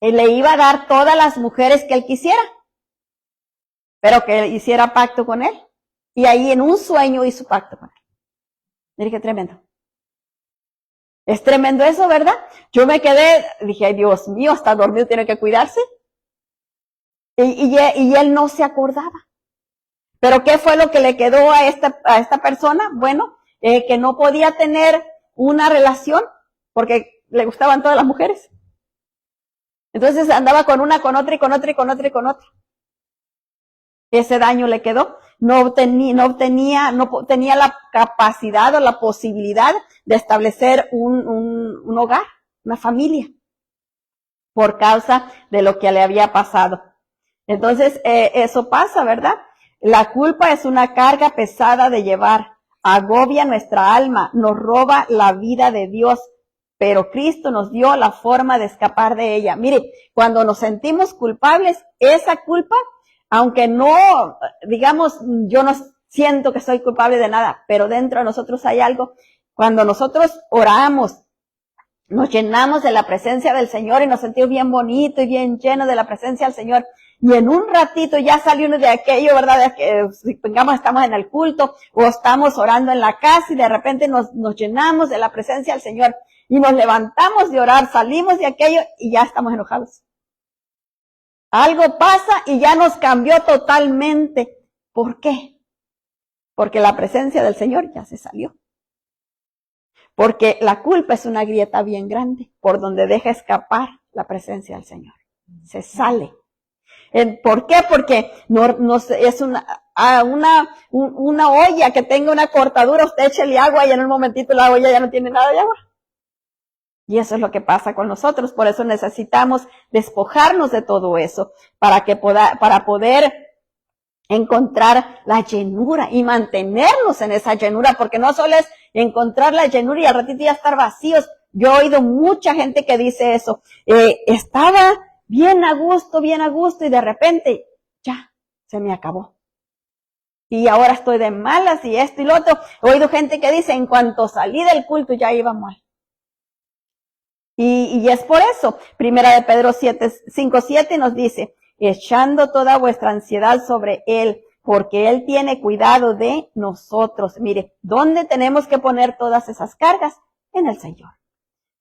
le iba a dar todas las mujeres que él quisiera, pero que hiciera pacto con él. Y ahí en un sueño hizo pacto con él. Mire qué tremendo. Es tremendo eso, ¿verdad? Yo me quedé, dije, ay, Dios mío, está dormido, tiene que cuidarse. Y él no se acordaba. Pero ¿qué fue lo que le quedó a esta persona? Bueno, que no podía tener una relación porque le gustaban todas las mujeres. Entonces andaba con una, con otra y con otra y con otra y con otra. Ese daño le quedó. No tenía la capacidad o la posibilidad de establecer un hogar, una familia, por causa de lo que le había pasado. Entonces, eso pasa, ¿verdad? La culpa es una carga pesada de llevar. agobia nuestra alma, nos roba la vida de Dios, pero Cristo nos dio la forma de escapar de ella. Mire, cuando nos sentimos culpables, esa culpa, aunque no, digamos, yo no siento que soy culpable de nada, pero dentro de nosotros hay algo. Cuando nosotros oramos, nos llenamos de la presencia del Señor y nos sentimos bien bonito y bien llenos de la presencia del Señor. Y en un ratito ya sale uno de aquello, ¿verdad? De que, digamos, estamos en el culto o estamos orando en la casa y de repente nos llenamos de la presencia del Señor y nos levantamos de orar, salimos de aquello y ya estamos enojados. Algo pasa y ya nos cambió totalmente. ¿Por qué? Porque la presencia del Señor ya se salió. Porque la culpa es una grieta bien grande por donde deja escapar la presencia del Señor. Se sale. ¿Por qué? Porque no es una olla que tenga una cortadura, usted échele agua y en un momentito la olla ya no tiene nada de agua. Y eso es lo que pasa con nosotros. Por eso necesitamos despojarnos de todo eso para poder encontrar la llenura y mantenernos en esa llenura, porque no solo es encontrar la llenura y al ratito ya estar vacíos. Yo he oído mucha gente que dice eso. Estaba bien a gusto y de repente ya se me acabó. Y ahora estoy de malas y esto y lo otro. He oído gente que dice, en cuanto salí del culto ya iba mal. Y es por eso. Primera de Pedro 5:7 nos dice, echando toda vuestra ansiedad sobre Él, porque Él tiene cuidado de nosotros. Mire, ¿dónde tenemos que poner todas esas cargas? En el Señor.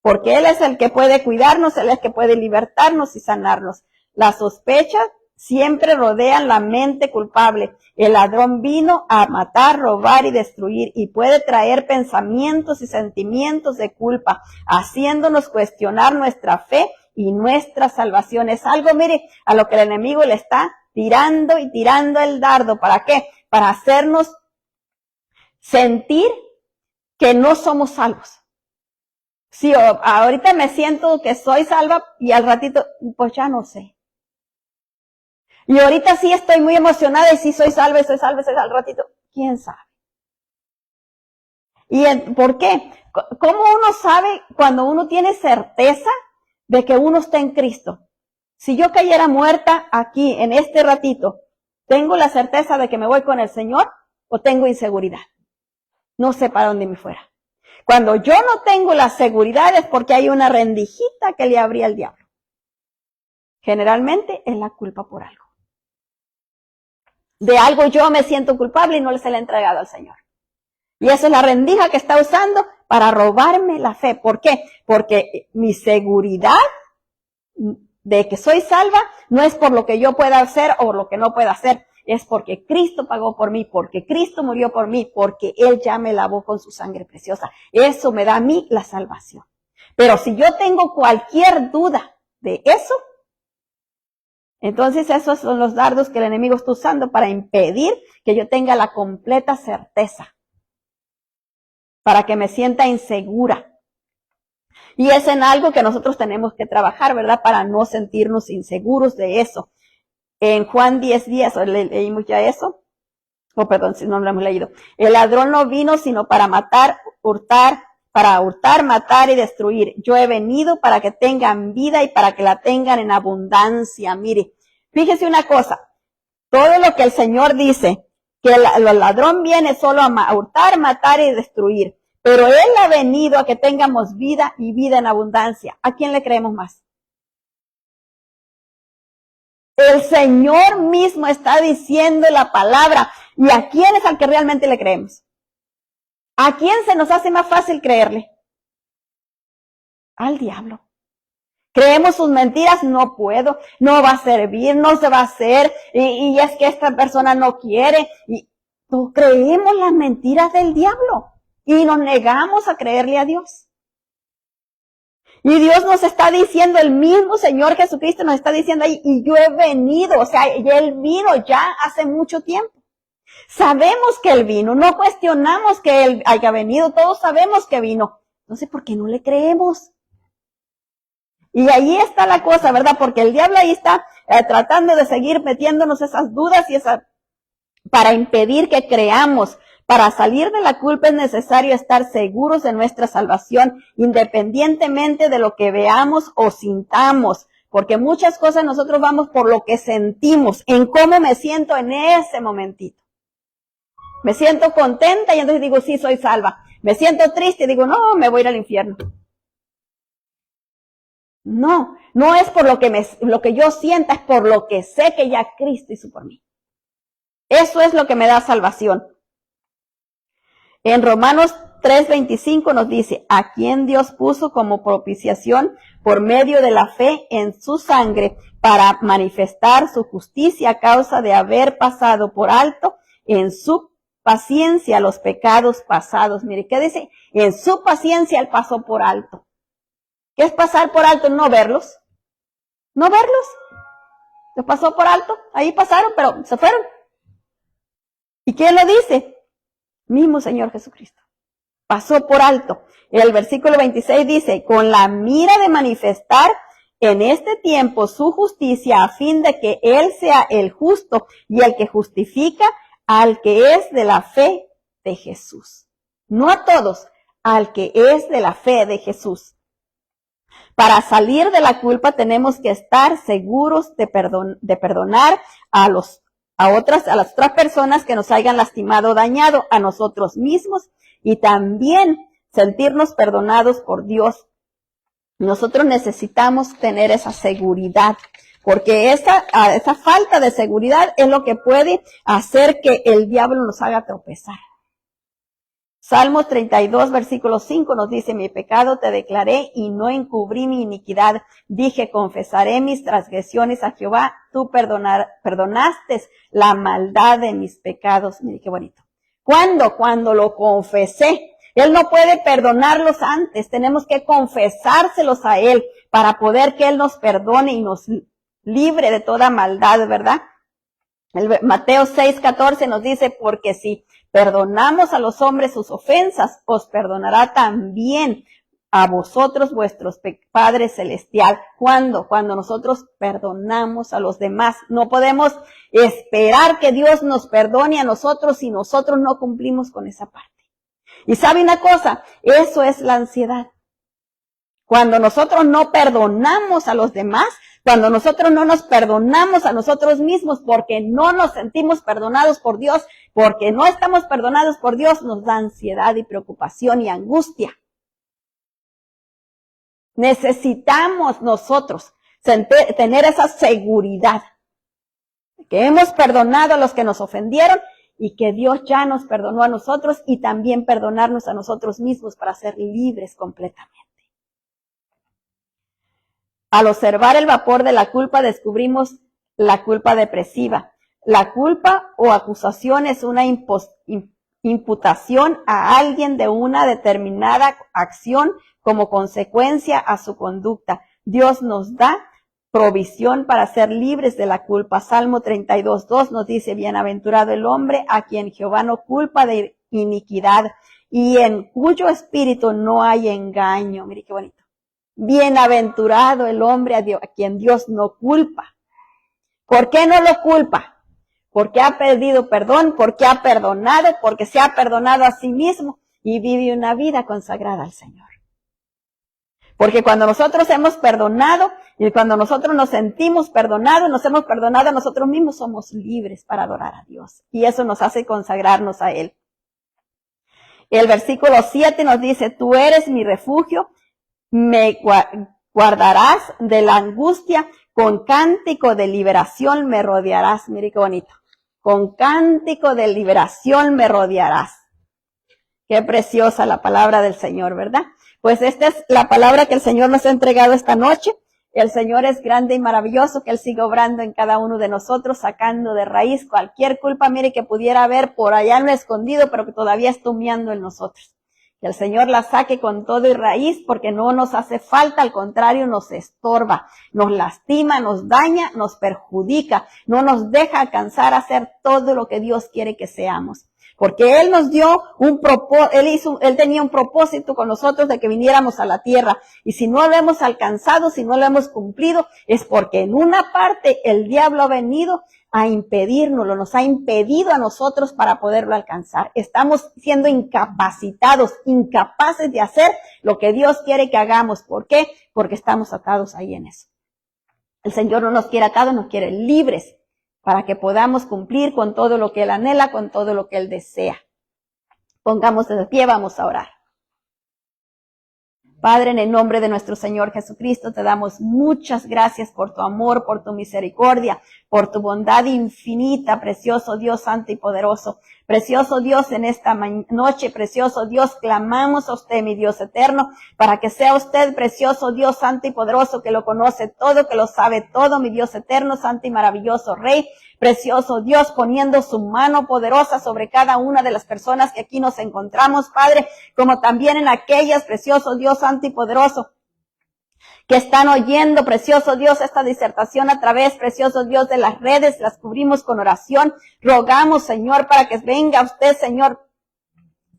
Porque Él es el que puede cuidarnos, Él es el que puede libertarnos y sanarnos. Las sospechas siempre rodean la mente culpable. El ladrón vino a matar, robar y destruir y puede traer pensamientos y sentimientos de culpa, haciéndonos cuestionar nuestra fe y nuestra salvación. Es algo, mire, a lo que el enemigo le está tirando y tirando el dardo. ¿Para qué? Para hacernos sentir que no somos salvos. Si ahorita me siento que soy salva y al ratito, pues ya no sé. Y ahorita sí estoy muy emocionada y sí soy salva, al ratito, ¿quién sabe? ¿Y por qué? ¿Cómo uno sabe cuando uno tiene certeza de que uno está en Cristo? Si yo cayera muerta aquí, en este ratito, ¿tengo la certeza de que me voy con el Señor o tengo inseguridad? No sé para dónde me fuera. Cuando yo no tengo la seguridad es porque hay una rendijita que le abría el diablo. Generalmente es la culpa por algo. De algo yo me siento culpable y no se le he entregado al Señor. Y eso es la rendija que está usando para robarme la fe. ¿Por qué? Porque mi seguridad de que soy salva no es por lo que yo pueda hacer o lo que no pueda hacer. Es porque Cristo pagó por mí, porque Cristo murió por mí, porque Él ya me lavó con su sangre preciosa. Eso me da a mí la salvación. Pero si yo tengo cualquier duda de eso, entonces esos son los dardos que el enemigo está usando para impedir que yo tenga la completa certeza, para que me sienta insegura. Y es en algo que nosotros tenemos que trabajar, ¿verdad? Para no sentirnos inseguros de eso. En Juan 10:10, leímos ya eso. Perdón, si no lo hemos leído. El ladrón no vino sino para hurtar, matar y destruir. Yo he venido para que tengan vida y para que la tengan en abundancia. Mire, fíjese una cosa. Todo lo que el Señor dice, que el ladrón viene solo a hurtar, matar y destruir. Pero Él ha venido a que tengamos vida y vida en abundancia. ¿A quién le creemos más? El Señor mismo está diciendo la palabra. ¿Y a quién es al que realmente le creemos? ¿A quién se nos hace más fácil creerle? Al diablo. Creemos sus mentiras, no puedo, no va a servir, no se va a hacer, y es que esta persona no quiere. Y no creemos las mentiras del diablo y nos negamos a creerle a Dios. Y Dios nos está diciendo, el mismo Señor Jesucristo nos está diciendo ahí, y yo he venido, o sea, Él vino ya hace mucho tiempo. Sabemos que Él vino, no cuestionamos que Él haya venido, todos sabemos que vino. Entonces, ¿por qué no le creemos? Y ahí está la cosa, ¿verdad? Porque el diablo ahí está tratando de seguir metiéndonos esas dudas y para impedir que creamos, Para salir de la culpa es necesario estar seguros de nuestra salvación, independientemente de lo que veamos o sintamos. Porque muchas cosas nosotros vamos por lo que sentimos, en cómo me siento en ese momentito. Me siento contenta y entonces digo, sí, soy salva. Me siento triste y digo, no, me voy a ir al infierno. No, no es por lo que yo sienta, es por lo que sé que ya Cristo hizo por mí. Eso es lo que me da salvación. En Romanos 3:25 nos dice, a quien Dios puso como propiciación por medio de la fe en su sangre para manifestar su justicia a causa de haber pasado por alto en su paciencia los pecados pasados. Mire, ¿qué dice? En su paciencia él pasó por alto. ¿Qué es pasar por alto? No verlos. No verlos. Se pasó por alto. Ahí pasaron, pero se fueron. ¿Y quién lo dice? Mismo Señor Jesucristo. Pasó por alto. El versículo 26 dice, con la mira de manifestar en este tiempo su justicia a fin de que Él sea el justo y el que justifica al que es de la fe de Jesús. No a todos, al que es de la fe de Jesús. Para salir de la culpa tenemos que estar seguros de perdonar a las otras personas que nos hayan lastimado o dañado, a nosotros mismos y también sentirnos perdonados por Dios. Nosotros necesitamos tener esa seguridad, porque esa falta de seguridad es lo que puede hacer que el diablo nos haga tropezar. Salmos 32, versículo 5 nos dice, mi pecado te declaré y no encubrí mi iniquidad. Dije, confesaré mis transgresiones a Jehová, tú perdonaste la maldad de mis pecados. Mire qué bonito. ¿Cuándo? Cuando lo confesé. Él no puede perdonarlos antes, tenemos que confesárselos a Él para poder que Él nos perdone y nos libre de toda maldad, ¿verdad? Mateo 6:14 nos dice, porque si perdonamos a los hombres sus ofensas, os perdonará también a vosotros vuestros Padre Celestial. ¿Cuándo? Cuando nosotros perdonamos a los demás. No podemos esperar que Dios nos perdone a nosotros si nosotros no cumplimos con esa parte. Y sabe una cosa, eso es la ansiedad. Cuando nosotros no perdonamos a los demás, cuando nosotros no nos perdonamos a nosotros mismos porque no nos sentimos perdonados por Dios, porque no estamos perdonados por Dios, nos da ansiedad y preocupación y angustia. Necesitamos nosotros tener esa seguridad que hemos perdonado a los que nos ofendieron y que Dios ya nos perdonó a nosotros y también perdonarnos a nosotros mismos para ser libres completamente. Al observar el vapor de la culpa descubrimos la culpa depresiva. La culpa o acusación es una imputación a alguien de una determinada acción como consecuencia a su conducta. Dios nos da provisión para ser libres de la culpa. Salmo 32:2 nos dice, bienaventurado el hombre a quien Jehová no culpa de iniquidad y en cuyo espíritu no hay engaño. Mire qué bonito. Bienaventurado el hombre a quien Dios no culpa. ¿Por qué no lo culpa? Porque ha pedido perdón, porque ha perdonado, porque se ha perdonado a sí mismo y vive una vida consagrada al Señor. Porque cuando nosotros hemos perdonado y cuando nosotros nos sentimos perdonados, nos hemos perdonado a nosotros mismos, somos libres para adorar a Dios. Y eso nos hace consagrarnos a Él. El versículo 7 nos dice, tú eres mi refugio, me guardarás de la angustia, con cántico de liberación me rodearás. Mire qué bonito. Con cántico de liberación me rodearás. Qué preciosa la palabra del Señor, ¿verdad? Pues esta es la palabra que el Señor nos ha entregado esta noche. El Señor es grande y maravilloso, que Él siga obrando en cada uno de nosotros, sacando de raíz cualquier culpa, mire, que pudiera haber por allá en lo escondido, pero que todavía está humeando en nosotros. Que el Señor la saque con todo y raíz, porque no nos hace falta, al contrario, nos estorba, nos lastima, nos daña, nos perjudica, no nos deja alcanzar a hacer todo lo que Dios quiere que seamos. porque Él nos dio Él tenía un propósito con nosotros de que viniéramos a la tierra. Y si no lo hemos alcanzado, si no lo hemos cumplido, es porque en una parte el diablo ha venido a impedírnoslo, nos ha impedido a nosotros para poderlo alcanzar. Estamos siendo incapacitados, incapaces de hacer lo que Dios quiere que hagamos. ¿Por qué? Porque estamos atados ahí en eso. El Señor no nos quiere atados, nos quiere libres para que podamos cumplir con todo lo que Él anhela, con todo lo que Él desea. Pongamos de pie, vamos a orar. Padre, en el nombre de nuestro Señor Jesucristo, te damos muchas gracias por tu amor, por tu misericordia, por tu bondad infinita, precioso Dios santo y poderoso. Precioso Dios, en esta noche, precioso Dios, clamamos a usted, mi Dios eterno, para que sea usted, precioso Dios santo y poderoso, que lo conoce todo, que lo sabe todo, mi Dios eterno, santo y maravilloso Rey. Precioso Dios, poniendo su mano poderosa sobre cada una de las personas que aquí nos encontramos, Padre, como también en aquellas, precioso Dios santo y poderoso, que están oyendo, precioso Dios, esta disertación a través, precioso Dios, de las redes, las cubrimos con oración. Rogamos, Señor, para que venga usted, Señor,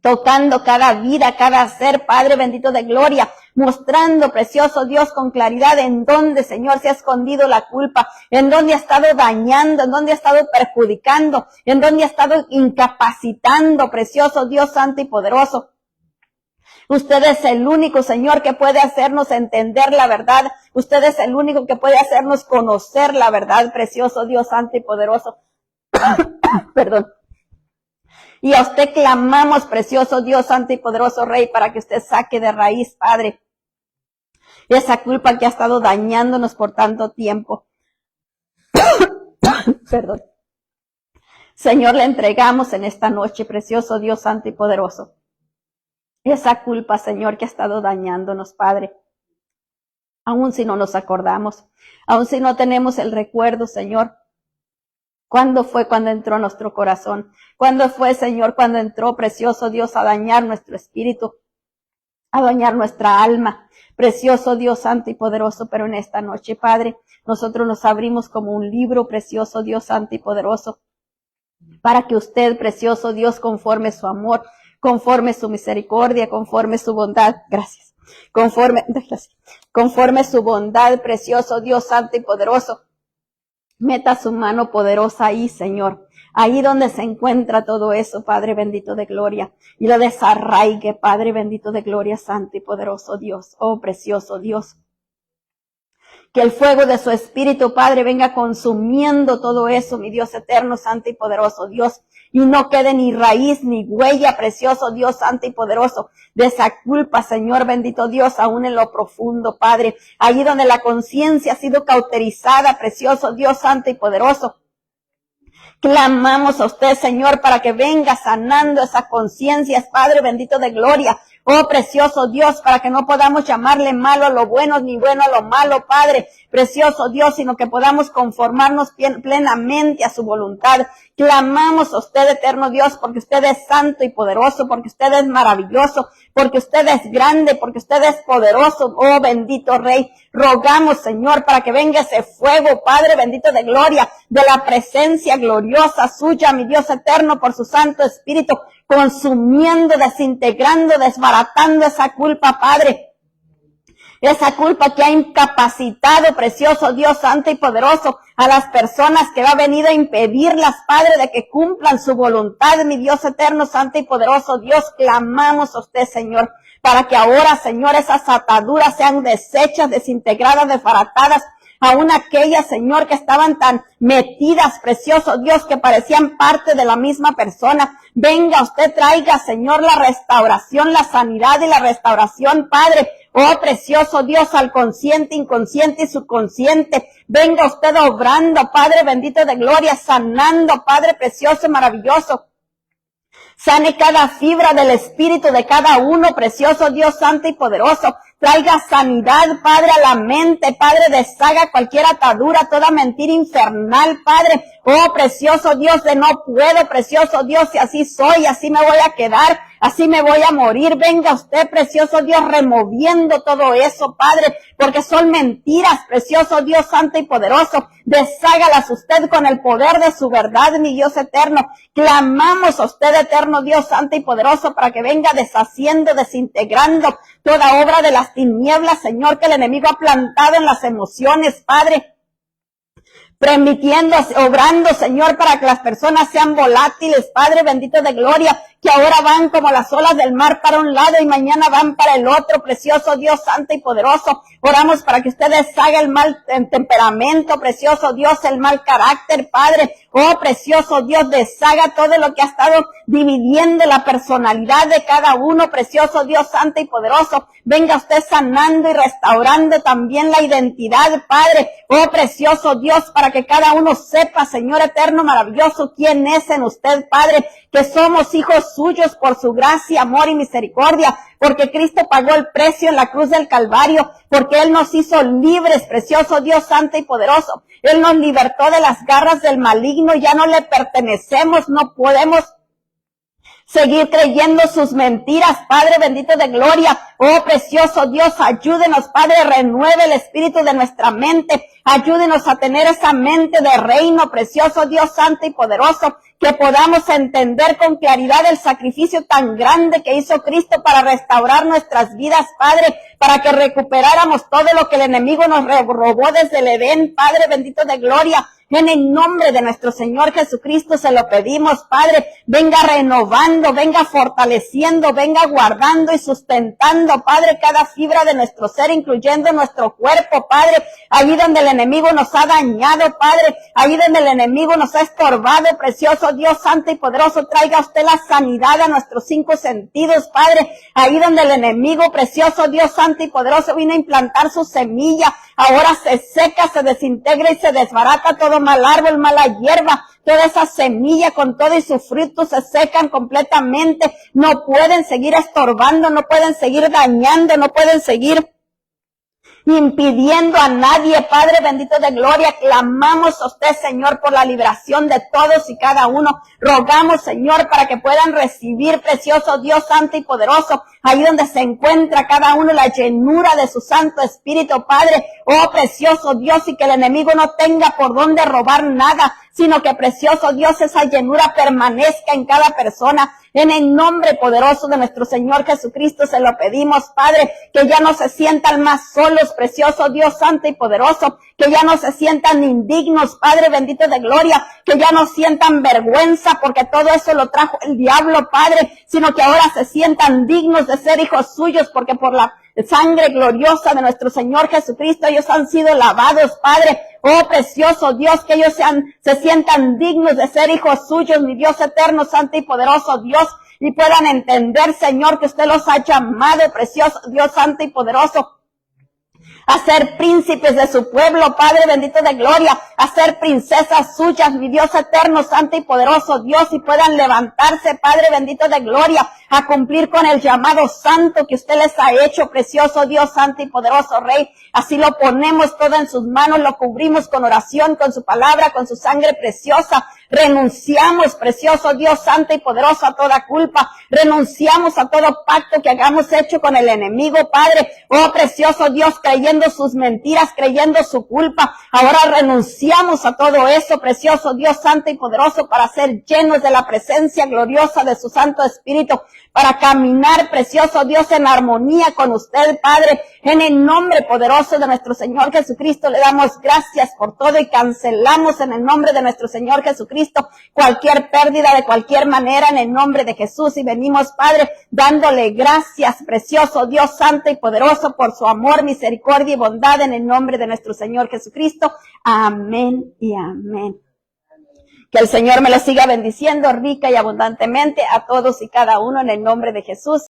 tocando cada vida, cada ser, Padre bendito de gloria, mostrando, precioso Dios, con claridad en dónde, Señor, se ha escondido la culpa, en dónde ha estado dañando, en dónde ha estado perjudicando, en dónde ha estado incapacitando, precioso Dios santo y poderoso. Usted es el único, Señor, que puede hacernos entender la verdad. Usted es el único que puede hacernos conocer la verdad, precioso Dios santo y poderoso. Perdón. Y a usted clamamos, precioso Dios santo y poderoso Rey, para que usted saque de raíz, Padre, esa culpa que ha estado dañándonos por tanto tiempo. Perdón. Señor, le entregamos en esta noche, precioso Dios santo y poderoso, esa culpa, Señor, que ha estado dañándonos, Padre. Aún si no nos acordamos, aún si no tenemos el recuerdo, Señor. ¿Cuándo fue cuando entró a nuestro corazón? ¿Cuándo fue, Señor, cuando entró, precioso Dios, a dañar nuestro espíritu, a dañar nuestra alma? Precioso Dios santo y poderoso, pero en esta noche, Padre, nosotros nos abrimos como un libro, precioso Dios santo y poderoso, para que usted, precioso Dios, conforme su amor, conforme su misericordia, conforme su bondad, gracias, conforme su bondad, precioso Dios santo y poderoso, meta su mano poderosa ahí, Señor, ahí donde se encuentra todo eso, Padre bendito de gloria, y lo desarraigue, Padre bendito de gloria, santo y poderoso Dios, oh precioso Dios. Que el fuego de su Espíritu, Padre, venga consumiendo todo eso, mi Dios eterno, santo y poderoso Dios, y no quede ni raíz ni huella, precioso Dios santo y poderoso, de esa culpa, Señor bendito Dios, aún en lo profundo, Padre, allí donde la conciencia ha sido cauterizada, precioso Dios santo y poderoso. Clamamos a usted, Señor, para que venga sanando esas conciencias, Padre bendito de gloria. Oh, precioso Dios, para que no podamos llamarle malo a lo bueno, ni bueno a lo malo, Padre. Precioso Dios, sino que podamos conformarnos plenamente a su voluntad. Clamamos a usted, eterno Dios, porque usted es santo y poderoso, porque usted es maravilloso, porque usted es grande, porque usted es poderoso, oh bendito Rey. Rogamos, Señor, para que venga ese fuego, Padre bendito de gloria, de la presencia gloriosa suya, mi Dios eterno, por su Santo Espíritu, consumiendo, desintegrando, desbaratando esa culpa, Padre. Esa culpa que ha incapacitado, precioso Dios santo y poderoso, a las personas que ha venido a impedirlas, Padre, de que cumplan su voluntad, mi Dios eterno, santo y poderoso Dios. Clamamos a usted, Señor, para que ahora, Señor, esas ataduras sean deshechas, desintegradas, desbaratadas, aún aquellas, Señor, que estaban tan metidas, precioso Dios, que parecían parte de la misma persona. Venga, usted traiga, Señor, la restauración, la sanidad y la restauración, Padre. Oh, precioso Dios, al consciente, inconsciente y subconsciente. Venga usted obrando, Padre bendito de gloria, sanando, Padre precioso y maravilloso. Sane cada fibra del espíritu de cada uno, precioso Dios santo y poderoso. Traiga sanidad, Padre, a la mente, Padre, deshaga cualquier atadura, toda mentira infernal, Padre. Oh, precioso Dios, de no puedo, precioso Dios, si así soy, así me voy a quedar, así me voy a morir. Venga usted, precioso Dios, removiendo todo eso, Padre, porque son mentiras, precioso Dios santo y poderoso. Deshágalas usted con el poder de su verdad, mi Dios eterno. Clamamos a usted, eterno Dios santo y poderoso, para que venga deshaciendo, desintegrando toda obra de las tinieblas, Señor, que el enemigo ha plantado en las emociones, Padre. Permitiendo, obrando, Señor, para que las personas sean volátiles, Padre bendito de gloria, que ahora van como las olas del mar para un lado y mañana van para el otro, precioso Dios santo y poderoso. Oramos para que usted deshaga el mal temperamento, precioso Dios, el mal carácter, Padre. Oh, precioso Dios, deshaga todo lo que ha estado dividiendo la personalidad de cada uno, precioso Dios santo y poderoso. Venga usted sanando y restaurando también la identidad, Padre. Oh, precioso Dios, para que cada uno sepa, Señor eterno, maravilloso, quién es en usted, Padre, que somos hijos suyos por su gracia, amor y misericordia, porque Cristo pagó el precio en la cruz del Calvario, porque Él nos hizo libres, precioso Dios santo y poderoso. Él nos libertó de las garras del maligno, ya no le pertenecemos, no podemos seguir creyendo sus mentiras, Padre bendito de gloria. Oh, precioso Dios, ayúdenos, Padre, renueve el espíritu de nuestra mente. Ayúdenos a tener esa mente de reino, precioso Dios santo y poderoso, que podamos entender con claridad el sacrificio tan grande que hizo Cristo para restaurar nuestras vidas, Padre, para que recuperáramos todo lo que el enemigo nos robó desde el Edén, Padre bendito de gloria. En el nombre de nuestro Señor Jesucristo se lo pedimos, Padre. Venga renovando, venga fortaleciendo, venga guardando y sustentando, Padre, cada fibra de nuestro ser, incluyendo nuestro cuerpo, Padre. Allí donde el enemigo nos ha dañado, Padre. Allí donde el enemigo nos ha estorbado, precioso Dios santo y poderoso. Traiga usted la sanidad a nuestros 5 sentidos, Padre. Ahí donde el enemigo, precioso Dios santo y poderoso, vino a implantar su semilla. Ahora se seca, se desintegra y se desbarata todo mal árbol, mala hierba, toda esa semilla con todo y su fruto se secan completamente. No pueden seguir estorbando, no pueden seguir dañando, no pueden seguir impidiendo a nadie, Padre bendito de gloria. Clamamos a usted, Señor, por la liberación de todos y cada uno. Rogamos, Señor, para que puedan recibir, precioso Dios santo y poderoso, ahí donde se encuentra cada uno, la llenura de su Santo Espíritu, Padre. Oh, precioso Dios, y que el enemigo no tenga por dónde robar nada, sino que, precioso Dios, esa llenura permanezca en cada persona. En el nombre poderoso de nuestro Señor Jesucristo se lo pedimos, Padre, que ya no se sientan más solos, precioso Dios santo y poderoso, que ya no se sientan indignos, Padre bendito de gloria, que ya no sientan vergüenza, porque todo eso lo trajo el diablo, Padre, sino que ahora se sientan dignos de ser hijos suyos, porque por la sangre gloriosa de nuestro Señor Jesucristo ellos han sido lavados, Padre. Oh, precioso Dios, que ellos se sientan dignos de ser hijos suyos, mi Dios eterno, santo y poderoso Dios, y puedan entender, Señor, que usted los ha llamado, precioso Dios santo y poderoso, a ser príncipes de su pueblo, Padre bendito de gloria, a ser princesas suyas, mi Dios eterno, santo y poderoso Dios, y puedan levantarse, Padre bendito de gloria, a cumplir con el llamado santo que usted les ha hecho, precioso Dios santo y poderoso Rey. Así lo ponemos todo en sus manos, lo cubrimos con oración, con su palabra, con su sangre preciosa. Renunciamos, precioso Dios santo y poderoso, a toda culpa. Renunciamos a todo pacto que hayamos hecho con el enemigo, Padre. Oh, precioso Dios, creyendo sus mentiras, creyendo su culpa. Ahora renunciamos a todo eso, precioso Dios santo y poderoso, para ser llenos de la presencia gloriosa de su Santo Espíritu, para caminar, precioso Dios, en armonía con usted, Padre. En el nombre poderoso de nuestro Señor Jesucristo le damos gracias por todo y cancelamos en el nombre de nuestro Señor Jesucristo cualquier pérdida de cualquier manera en el nombre de Jesús. Y venimos, Padre, dándole gracias, precioso Dios santo y poderoso, por su amor, misericordia y bondad en el nombre de nuestro Señor Jesucristo. Amén y amén. Que el Señor me lo siga bendiciendo rica y abundantemente a todos y cada uno en el nombre de Jesús.